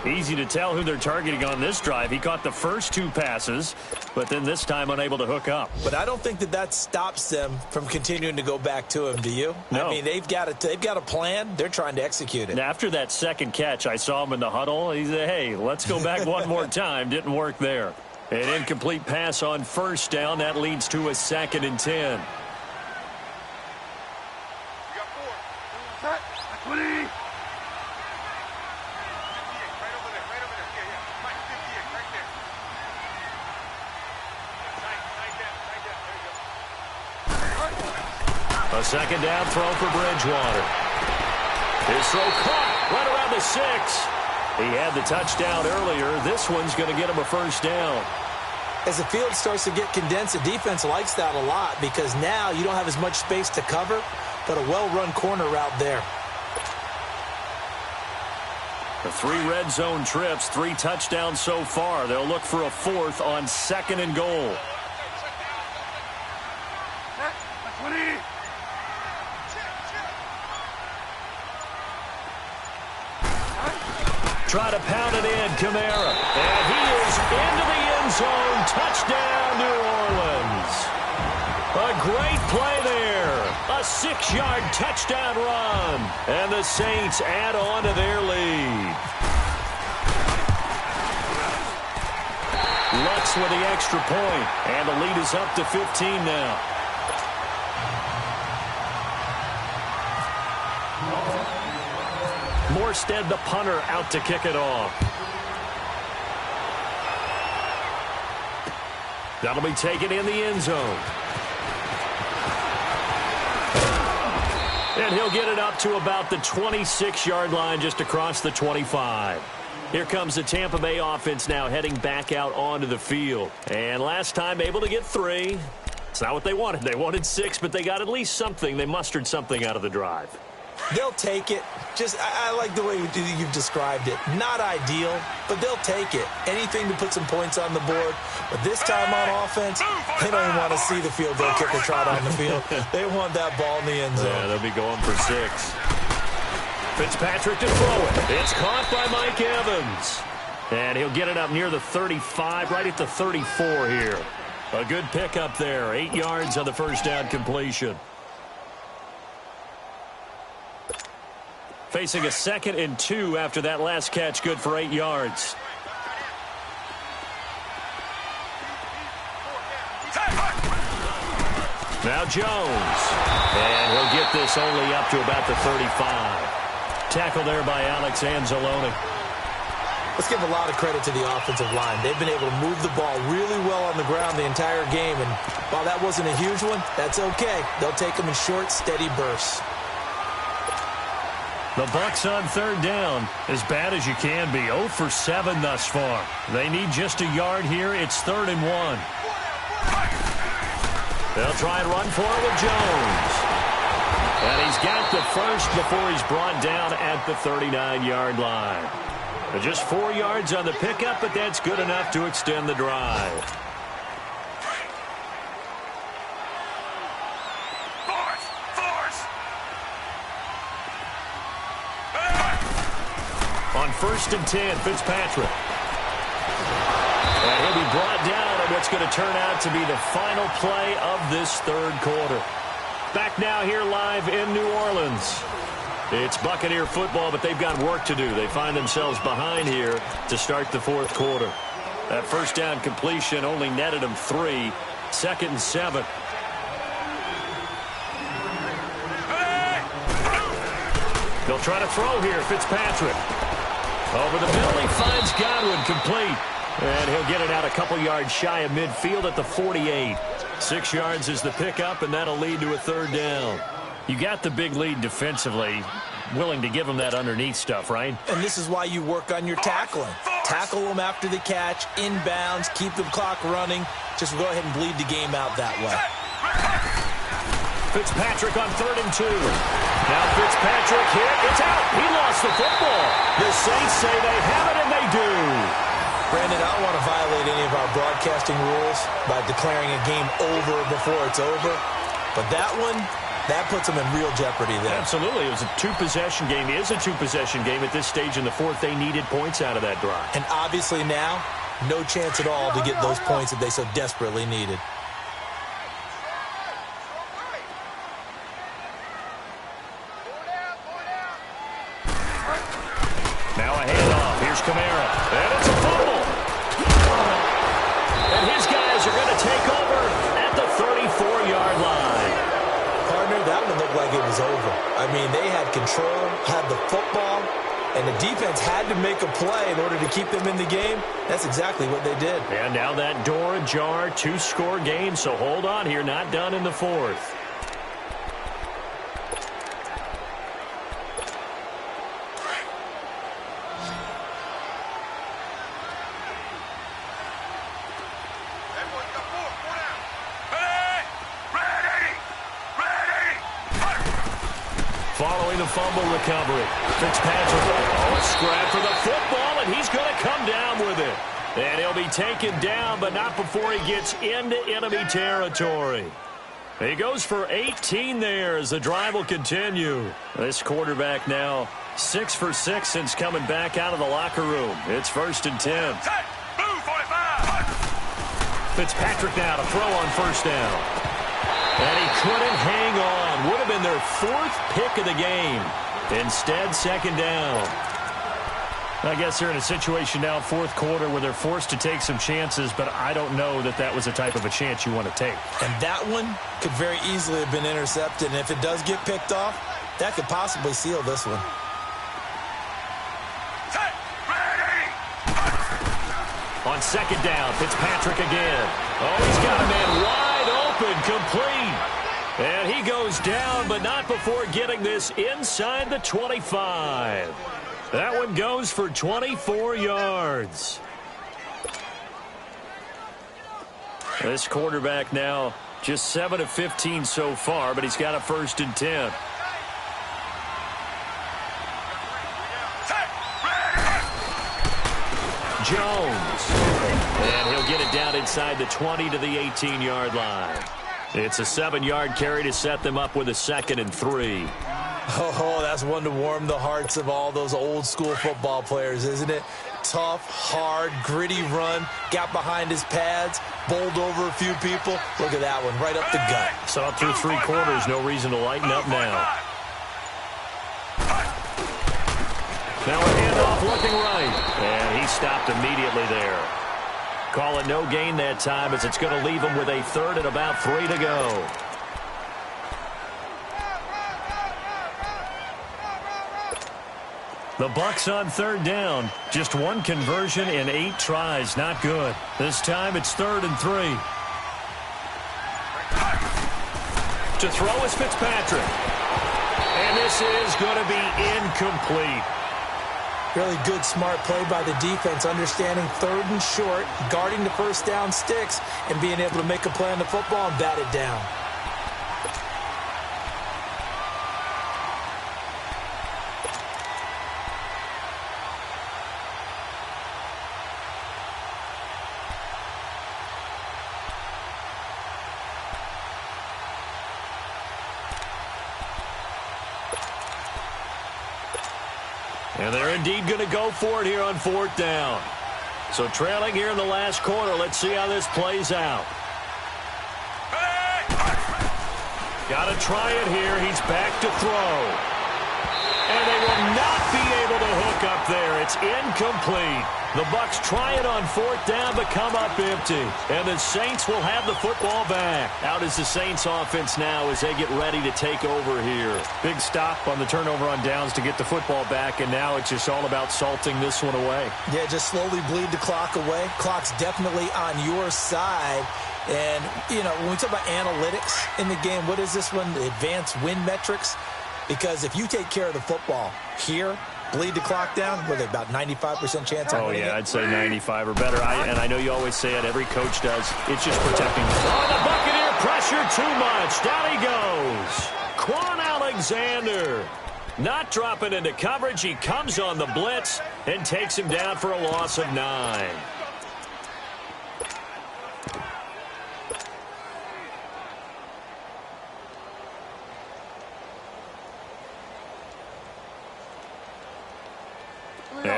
Easy to tell who they're targeting on this drive. He caught the first 2 passes, but then this time unable to hook up. But I don't think that stops them from continuing to go back to him, do you? No. I mean, they've got a plan. They're trying to execute it. And after that second catch, I saw him in the huddle. He said, hey, let's go back one more time. Didn't work there. An incomplete pass on first down. That leads to a 2nd and 10. Set. 20. Right over there. Right over there. Yeah. Mike, 58. Right there. Tight down. There you go. A 2nd down throw for Bridgewater. His throw caught right around the 6. He had the touchdown earlier. This one's going to get him a first down. As the field starts to get condensed, the defense likes that a lot because now you don't have as much space to cover, but a well-run corner route there. The 3 red zone trips, 3 touchdowns so far. They'll look for a 4th on 2nd and goal. Set. 20. Try to pound it in, Kamara. And he is into the end zone. Touchdown, New Orleans. A great play there. A 6-yard touchdown run. And the Saints add on to their lead. Lutz with the extra point. And the lead is up to 15 now. Morstead, the punter, out to kick it off. That'll be taken in the end zone. And he'll get it up to about the 26-yard line, just across the 25. Here comes the Tampa Bay offense now heading back out onto the field. And last time able to get 3. It's not what they wanted. They wanted 6, but they got at least something. They mustered something out of the drive. They'll take it. I like the way you've described it. Not ideal, but they'll take it. Anything to put some points on the board. But this time on offense, they don't even want to see the field goal kicker trot on the field. They want that ball in the end zone. Yeah, they'll be going for 6. Fitzpatrick to throw it. It's caught by Mike Evans. And he'll get it up near the 35, right at the 34 here. A good pickup there. 8 yards on the first down completion. Facing a 2nd and 2 after that last catch, good for 8 yards. Now Jones. And he'll get this only up to about the 35. Tackle there by Alex Anzalone. Let's give a lot of credit to the offensive line. They've been able to move the ball really well on the ground the entire game. And while that wasn't a huge one, that's okay. They'll take them in short, steady bursts. The Bucs on 3rd down, as bad as you can be. 0 for 7 thus far. They need just a yard here. It's 3rd and 1. They'll try and run for it with Jones. And he's got the first before he's brought down at the 39-yard line. Just 4 yards on the pickup, but that's good enough to extend the drive. On 1st and 10, Fitzpatrick. And he'll be brought down on what's going to turn out to be the final play of this 3rd quarter. Back now here live in New Orleans. It's Buccaneer football, but they've got work to do. They find themselves behind here to start the 4th quarter. That first down completion only netted them 3. 2nd and 7. They'll try to throw here, Fitzpatrick. Over the middle, he finds Godwin complete. And he'll get it out a couple yards shy of midfield at the 48. 6 yards is the pickup, and that'll lead to a 3rd down. You got the big lead defensively. Willing to give them that underneath stuff, right? And this is why you work on your tackling. Tackle them after the catch, inbounds, keep the clock running. Just go ahead and bleed the game out that way. Fitzpatrick on 3rd and 2. Now Fitzpatrick hit. It's out. He lost the football. The Saints say they have it, and they do. Brandon, I don't want to violate any of our broadcasting rules by declaring a game over before it's over. But that one, That puts them in real jeopardy there. Absolutely. It was a two-possession game. It is a two-possession game at this stage in the fourth. They needed points out of that drive. And obviously now, no chance at all to get those points that they so desperately needed. Now a handoff. Here's Kamara. And it's a fumble. And his guys are going to take over at the 34-yard line. Partner, that one looked like it was over. I mean, they had control, had the football, and the defense had to make a play in order to keep them in the game. That's exactly what they did. And now that door ajar, two-score game, so hold on here, not done in the fourth. Following the fumble recovery, Fitzpatrick, a scrap for the football, and he's going to come down with it. And he'll be taken down, but not before he gets into enemy territory. He goes for 18 there as the drive will continue. This quarterback now 6 for 6 since coming back out of the locker room. It's 1st and 10. Fitzpatrick now to throw on first down. And he couldn't hang on. Would have been their 4th pick of the game. Instead, 2nd down. I guess they're in a situation now, 4th quarter, where they're forced to take some chances, but I don't know that that was the type of a chance you want to take. And that one could very easily have been intercepted. And if it does get picked off, that could possibly seal this one. On 2nd down, Fitzpatrick again. Oh, he's got a man wide open, complete. And he goes down, but not before getting this inside the 25. That one goes for 24 yards. This quarterback now just 7 of 15 so far, but he's got a 1st and 10. Jones. And he'll get it down inside the 20 to the 18-yard line. It's a 7-yard carry to set them up with a 2nd and 3. Oh, that's one to warm the hearts of all those old-school football players, isn't it? Tough, hard, gritty run, got behind his pads, bowled over a few people. Look at that one, right up the gut. Saw through 3 quarters, no reason to lighten up now. Now a handoff looking right, and he stopped immediately there. Call it no gain that time as it's going to leave him with a 3rd and about 3 to go. The Bucs on 3rd down. Just 1 conversion in 8 tries. Not good. This time it's 3rd and 3. To throw is Fitzpatrick. And this is going to be incomplete. Really good, smart play by the defense, understanding 3rd and short, guarding the first down sticks, and being able to make a play on the football and bat it down. And they're indeed going to go for it here on 4th down. So trailing here in the last quarter. Let's see how this plays out. Got to try it here. He's back to throw. And they will not be able to hook up there. It's incomplete. The Bucs try it on 4th down, but come up empty. And the Saints will have the football back. Out is the Saints offense now as they get ready to take over here. Big stop on the turnover on downs to get the football back, and now it's just all about salting this one away. Yeah, just slowly bleed the clock away. Clock's definitely on your side. And, you know, when we talk about analytics in the game, what is this one? Advanced win metrics? Because if you take care of the football here, bleed the clock down, with about 95% chance on winning it. I'd say 95 or better. And I know you always say it, every coach does. It's just protecting. Oh, the Buccaneer pressure too much. Down he goes. Quan Alexander not dropping into coverage. He comes on the blitz and takes him down for a loss of 9.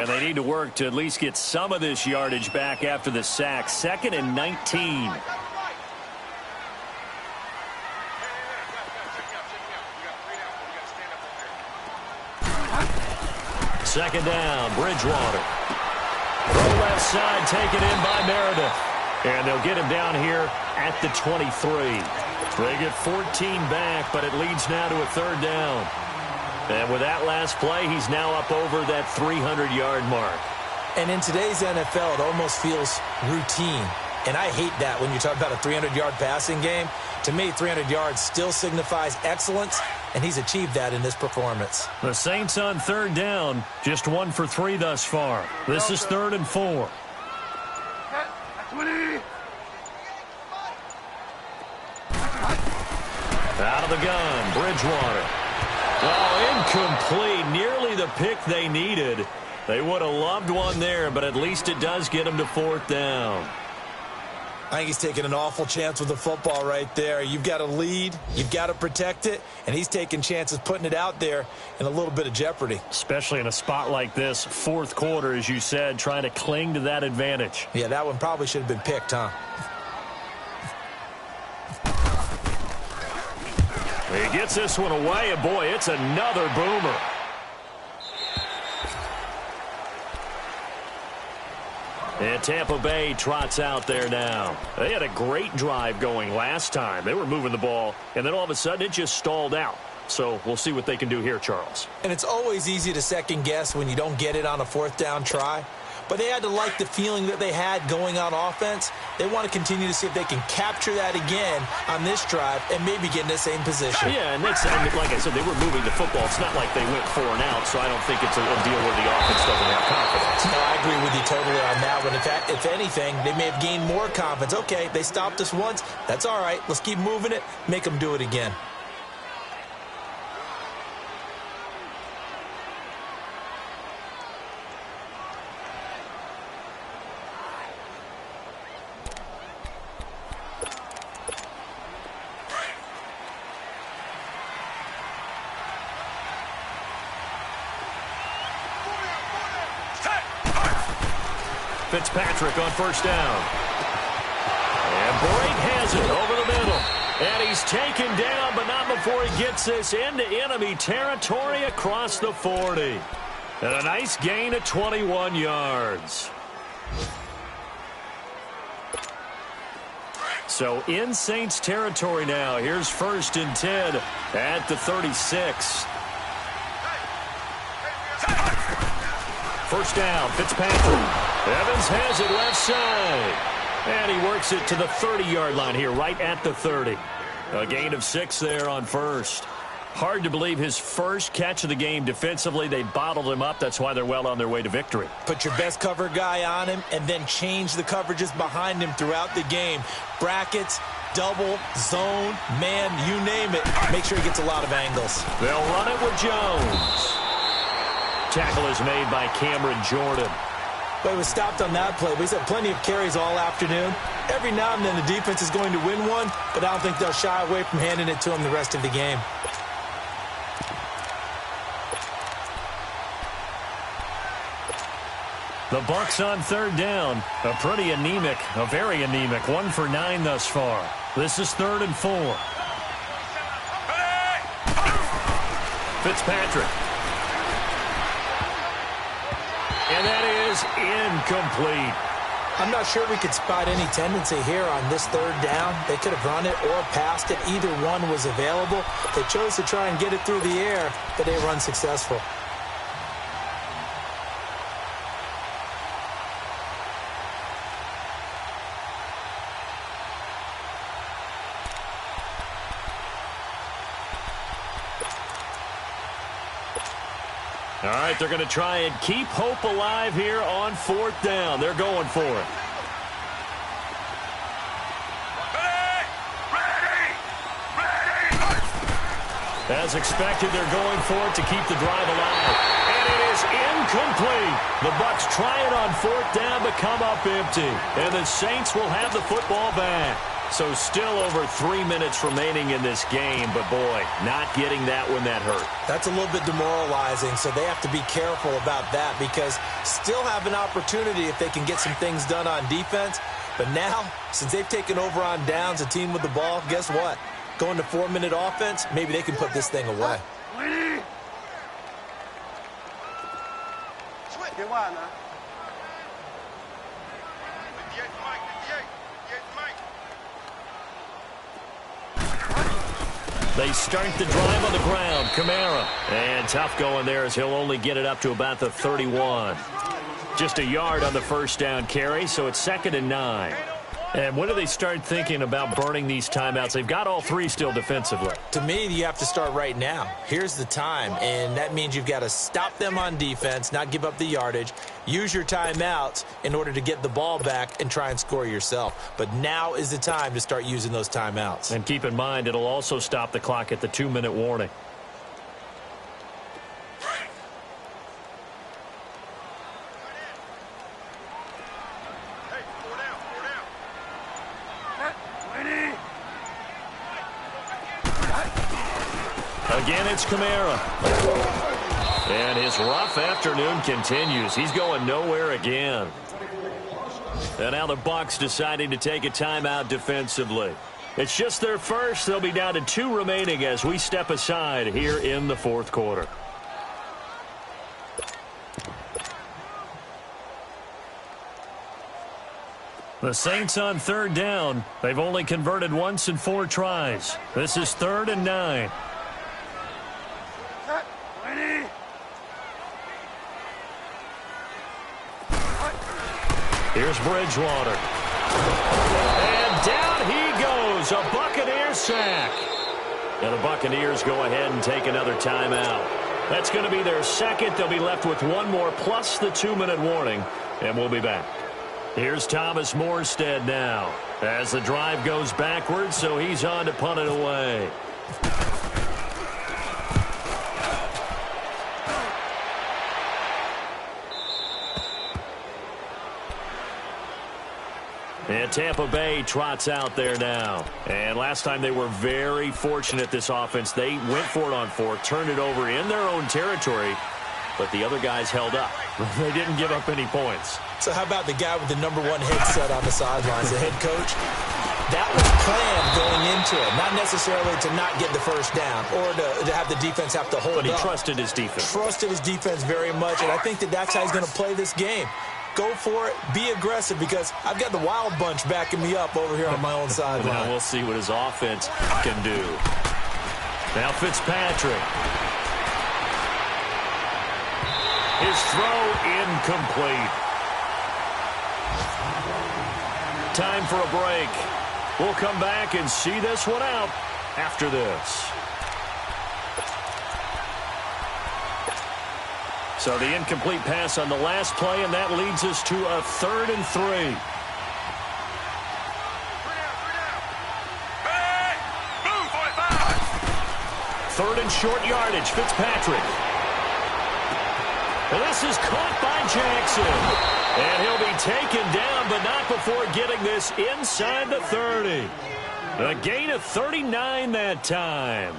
And they need to work to at least get some of this yardage back after the sack. 2nd and 19. Second down, Bridgewater. Throw left side, taken in by Meredith. And they'll get him down here at the 23. They get 14 back, but it leads now to a 3rd down. And with that last play, he's now up over that 300-yard mark. And in today's NFL, it almost feels routine. And I hate that when you talk about a 300-yard passing game. To me, 300 yards still signifies excellence, and he's achieved that in this performance. The Saints on 3rd down, just 1 for 3 thus far. This is 3rd and 4. Out of the gun, Bridgewater. Oh, incomplete. Nearly the pick they needed. They would have loved one there, but at least it does get them to 4th down. I think he's taking an awful chance with the football right there. You've got to lead, you've got to protect it, and he's taking chances putting it out there in a little bit of jeopardy. Especially in a spot like this, 4th quarter, as you said, trying to cling to that advantage. Yeah, that one probably should have been picked, huh? He gets this one away, and boy, it's another boomer. And Tampa Bay trots out there now. They had a great drive going last time. They were moving the ball, and then all of a sudden it just stalled out. So we'll see what they can do here, Charles. And it's always easy to second guess when you don't get it on a 4th down try. But they had to like the feeling that they had going on offense. They want to continue to see if they can capture that again on this drive and maybe get in the same position. Yeah, and like I said, they were moving the football. It's not like they went 4 and out, so I don't think it's a deal where the offense doesn't have confidence. No, I agree with you totally on that one. In fact, if anything, they may have gained more confidence. Okay, they stopped us once. That's all right. Let's keep moving it. Make them do it again. Fitzpatrick on 1st down. And Boyd has it over the middle. And he's taken down, but not before he gets this into enemy territory across the 40. And a nice gain of 21 yards. So in Saints territory now. Here's 1st and 10 at the 36. 1st down, Fitzpatrick. Evans has it left side. And he works it to the 30-yard line here, right at the 30. A gain of 6 there on 1st. Hard to believe his first catch of the game defensively. They bottled him up. That's why they're well on their way to victory. Put your best cover guy on him and then change the coverages behind him throughout the game. Brackets, double, zone, man, you name it. Make sure he gets a lot of angles. They'll run it with Jones. Tackle is made by Cameron Jordan. But he was stopped on that play. But he's had plenty of carries all afternoon. Every now and then the defense is going to win one, but I don't think they'll shy away from handing it to him the rest of the game. The Bucks on 3rd down. A pretty anemic, a very anemic. 1 for 9 thus far. This is 3rd and 4. Fitzpatrick. And that is incomplete. I'm not sure we could spot any tendency here on this 3rd down. They could have run it or passed it. Either one was available. They chose to try and get it through the air, but they were unsuccessful. All right, they're going to try and keep hope alive here on 4th down. They're going for it. As expected, they're going for it to keep the drive alive. And it is incomplete. The Bucks try it on 4th down, but come up empty. And the Saints will have the football back. So still over 3 minutes remaining in this game, but boy, not getting that when that hurt. That's a little bit demoralizing, so they have to be careful about that because still have an opportunity if they can get some things done on defense. But now, since they've taken over on downs, a team with the ball, guess what? Going to 4-minute offense, maybe they can put this thing away. Get wide now. They start the drive on the ground. Kamara. And tough going there as he'll only get it up to about the 31. Just a yard on the first down carry, so it's 2nd and 9. And when do they start thinking about burning these timeouts? They've got all 3 still defensively. To me, you have to start right now. Here's the time, and that means you've got to stop them on defense, not give up the yardage, use your timeouts in order to get the ball back and try and score yourself. But now is the time to start using those timeouts. And keep in mind, it'll also stop the clock at the 2-minute warning. Again, it's Kamara. And his rough afternoon continues. He's going nowhere again. And now the Bucs deciding to take a timeout defensively. It's just their first. They'll be down to 2 remaining as we step aside here in the 4th quarter. The Saints on 3rd down. They've only converted once in 4 tries. This is 3rd and 9. Here's Bridgewater. And down he goes. A Buccaneer sack. And the Buccaneers go ahead and take another timeout. That's going to be their second. They'll be left with 1 more plus the 2-minute warning. And we'll be back. Here's Thomas Morstead now. As the drive goes backwards, so he's on to punt it away. And Tampa Bay trots out there now. And last time they were very fortunate, this offense. They went for it on 4, turned it over in their own territory, but the other guys held up. They didn't give up any points. So how about the guy with the #1 headset on the sidelines, the head coach? That was planned going into it, not necessarily to not get the first down or to have the defense have to hold up. But he trusted his defense. Trusted his defense very much, and I think that's how he's going to play this game. Go for it. Be aggressive because I've got the wild bunch backing me up over here on my own sideline. Now we'll see what his offense can do. Now Fitzpatrick. His throw incomplete. Time for a break. We'll come back and see this one out after this. So the incomplete pass on the last play, and that leads us to a 3rd and 3. Third and short yardage, Fitzpatrick. And this is caught by Jackson. And he'll be taken down, but not before getting this inside the 30. A gain of 39 that time.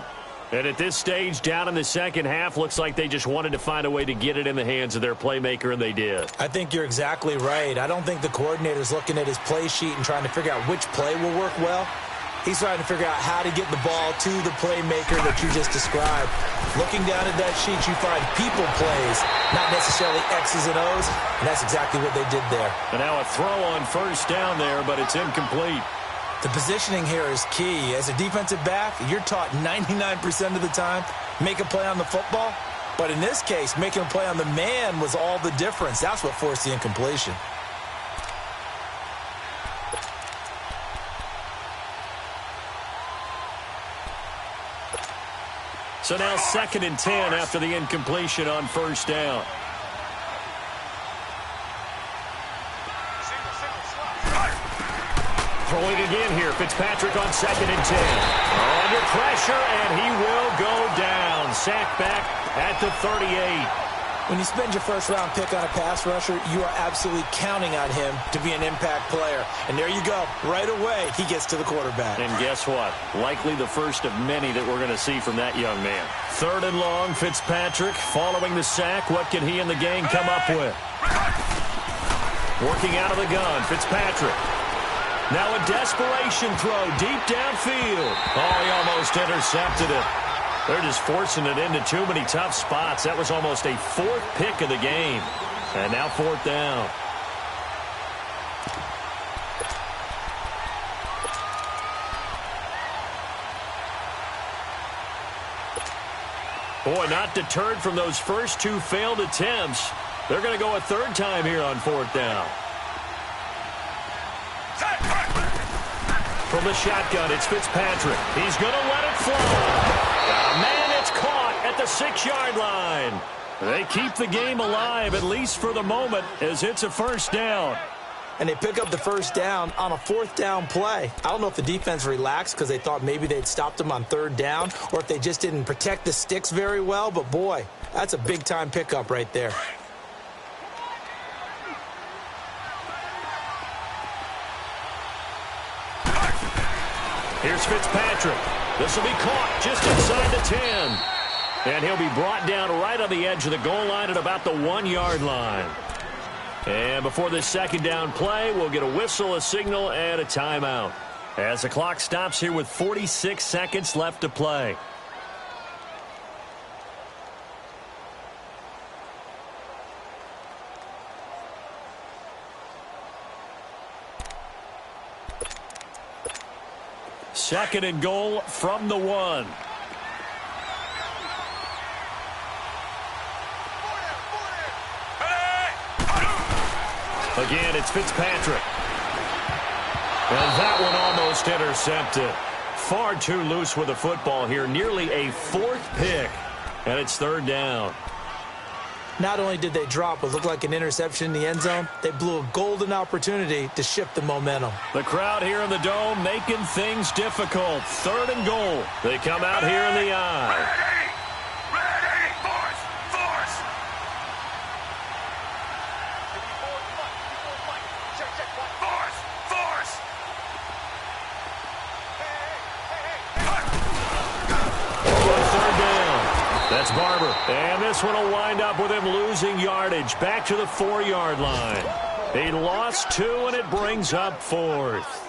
And at this stage, down in the second half, looks like they just wanted to find a way to get it in the hands of their playmaker, and they did. I think you're exactly right. I don't think the coordinator's looking at his play sheet and trying to figure out which play will work well. He's trying to figure out how to get the ball to the playmaker that you just described. Looking down at that sheet, you find people plays, not necessarily X's and O's, and that's exactly what they did there. And now a throw on first down there, but it's incomplete. The positioning here is key. As a defensive back, you're taught 99% of the time, make a play on the football. But in this case, making a play on the man was all the difference. That's what forced the incompletion. So now 2nd and 10 after the incompletion on first down. Throwing again here, Fitzpatrick on 2nd and 10. Under pressure, and he will go down. Sacked back at the 38. When you spend your first-round pick on a pass rusher, you are absolutely counting on him to be an impact player. And there you go. Right away, he gets to the quarterback. And guess what? Likely the first of many that we're going to see from that young man. 3rd and long, Fitzpatrick following the sack. What can he and the gang come up with? Working out of the gun, Fitzpatrick. Now a desperation throw deep downfield. Oh, he almost intercepted it. They're just forcing it into too many tough spots. That was almost a 4th pick of the game. And now 4th down. Boy, not deterred from those first 2 failed attempts. They're going to go a 3rd time here on 4th down. From the shotgun, it's Fitzpatrick. He's going to let it fly. Man, it's caught at the 6-yard line. They keep the game alive, at least for the moment, as it's a 1st down. And they pick up the 1st down on a 4th down play. I don't know if the defense relaxed because they thought maybe they'd stopped them on 3rd down, or if they just didn't protect the sticks very well. But, boy, that's a big-time pickup right there. Here's Fitzpatrick. This will be caught just inside the 10. And he'll be brought down right on the edge of the goal line at about the 1-yard line. And before this 2nd down play, we'll get a whistle, a signal, and a timeout. As the clock stops here with 46 seconds left to play. Second and goal from the 1. Again, it's Fitzpatrick. And that one almost intercepted. Far too loose with the football here. Nearly a 4th pick. And it's 3rd down. Not only did they drop what looked like an interception in the end zone, they blew a golden opportunity to shift the momentum. The crowd here in the Dome making things difficult. 3rd and goal. They come out here in the I. Ready! Force! Force! Force! Force! On 3rd down. That's Barber. And this one will wind up with him losing yardage. Back to the 4-yard line. He lost 2, and it brings up 4th.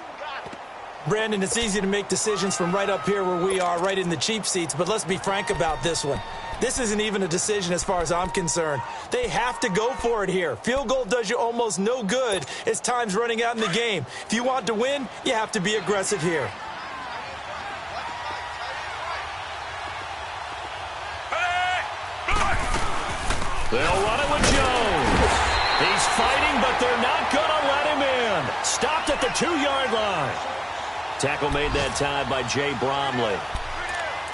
Brandon, it's easy to make decisions from right up here where we are, right in the cheap seats, but let's be frank about this one. This isn't even a decision as far as I'm concerned. They have to go for it here. Field goal does you almost no good as time's running out in the game. If you want to win, you have to be aggressive here. They'll run it with Jones. He's fighting, but they're not going to let him in. Stopped at the 2-yard line. Tackle made that time by Jay Bromley.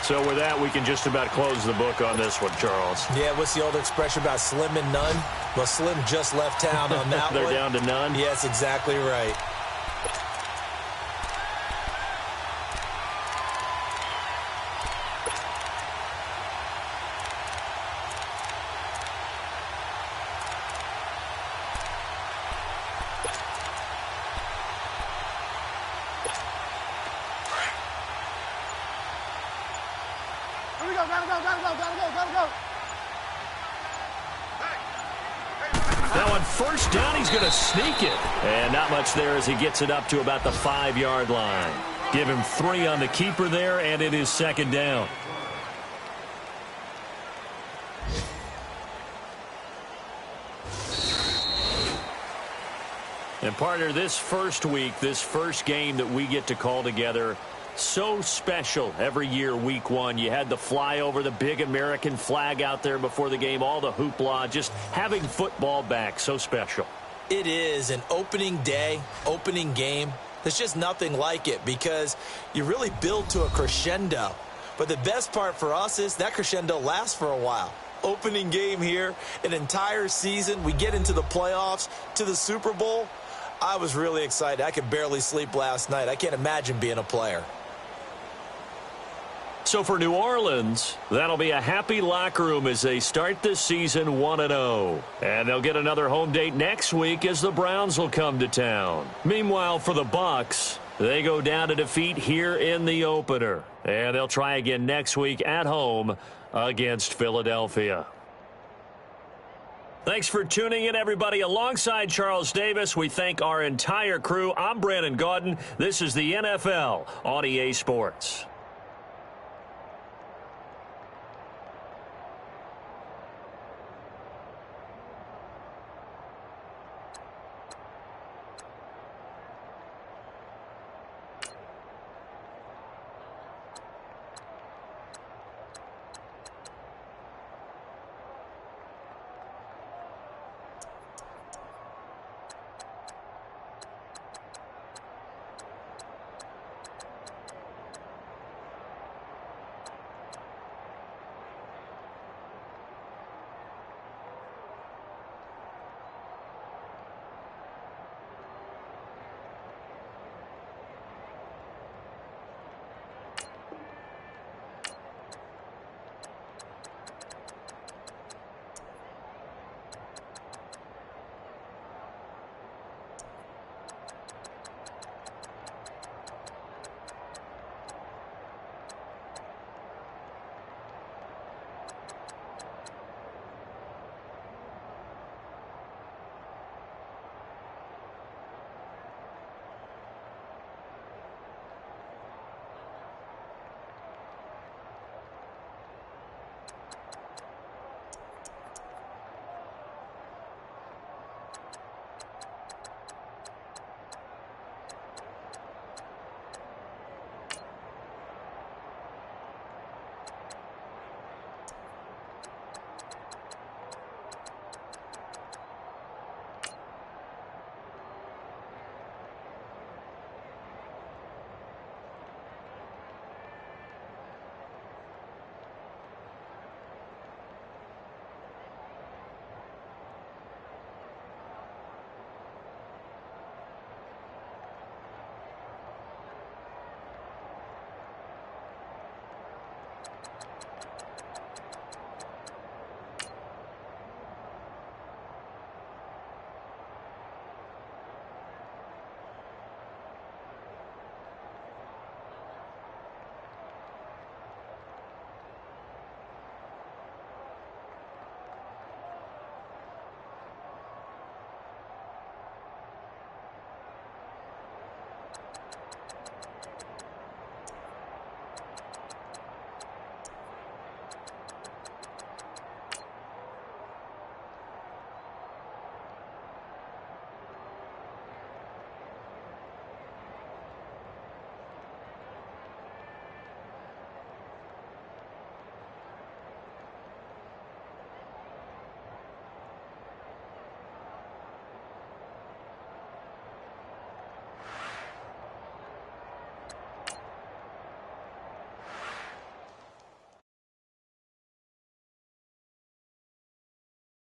So with that, we can just about close the book on this one, Charles. Yeah, what's the old expression about slim and none? Well, Slim just left town on that They're one. down to none? Yes, exactly right. Now on 1st down, he's going to sneak it. And not much there as he gets it up to about the 5-yard line. Give him 3 on the keeper there, and it is 2nd down. And partner, this first week, this first game that we get to call together, so special every year, week 1. You had the flyover, the big American flag out there before the game, all the hoopla, just having football back, so special. It is an opening day, opening game. There's just nothing like it because you really build to a crescendo. But the best part for us is that crescendo lasts for a while. Opening game here, an entire season. We get into the playoffs, to the Super Bowl. I was really excited. I could barely sleep last night. I can't imagine being a player. So for New Orleans, that'll be a happy locker room as they start this season 1-0. And they'll get another home date next week as the Browns will come to town. Meanwhile, for the Bucs, they go down to defeat here in the opener. And they'll try again next week at home against Philadelphia. Thanks for tuning in, everybody. Alongside Charles Davis, we thank our entire crew. I'm Brandon Gaudin. This is the NFL on EA Sports.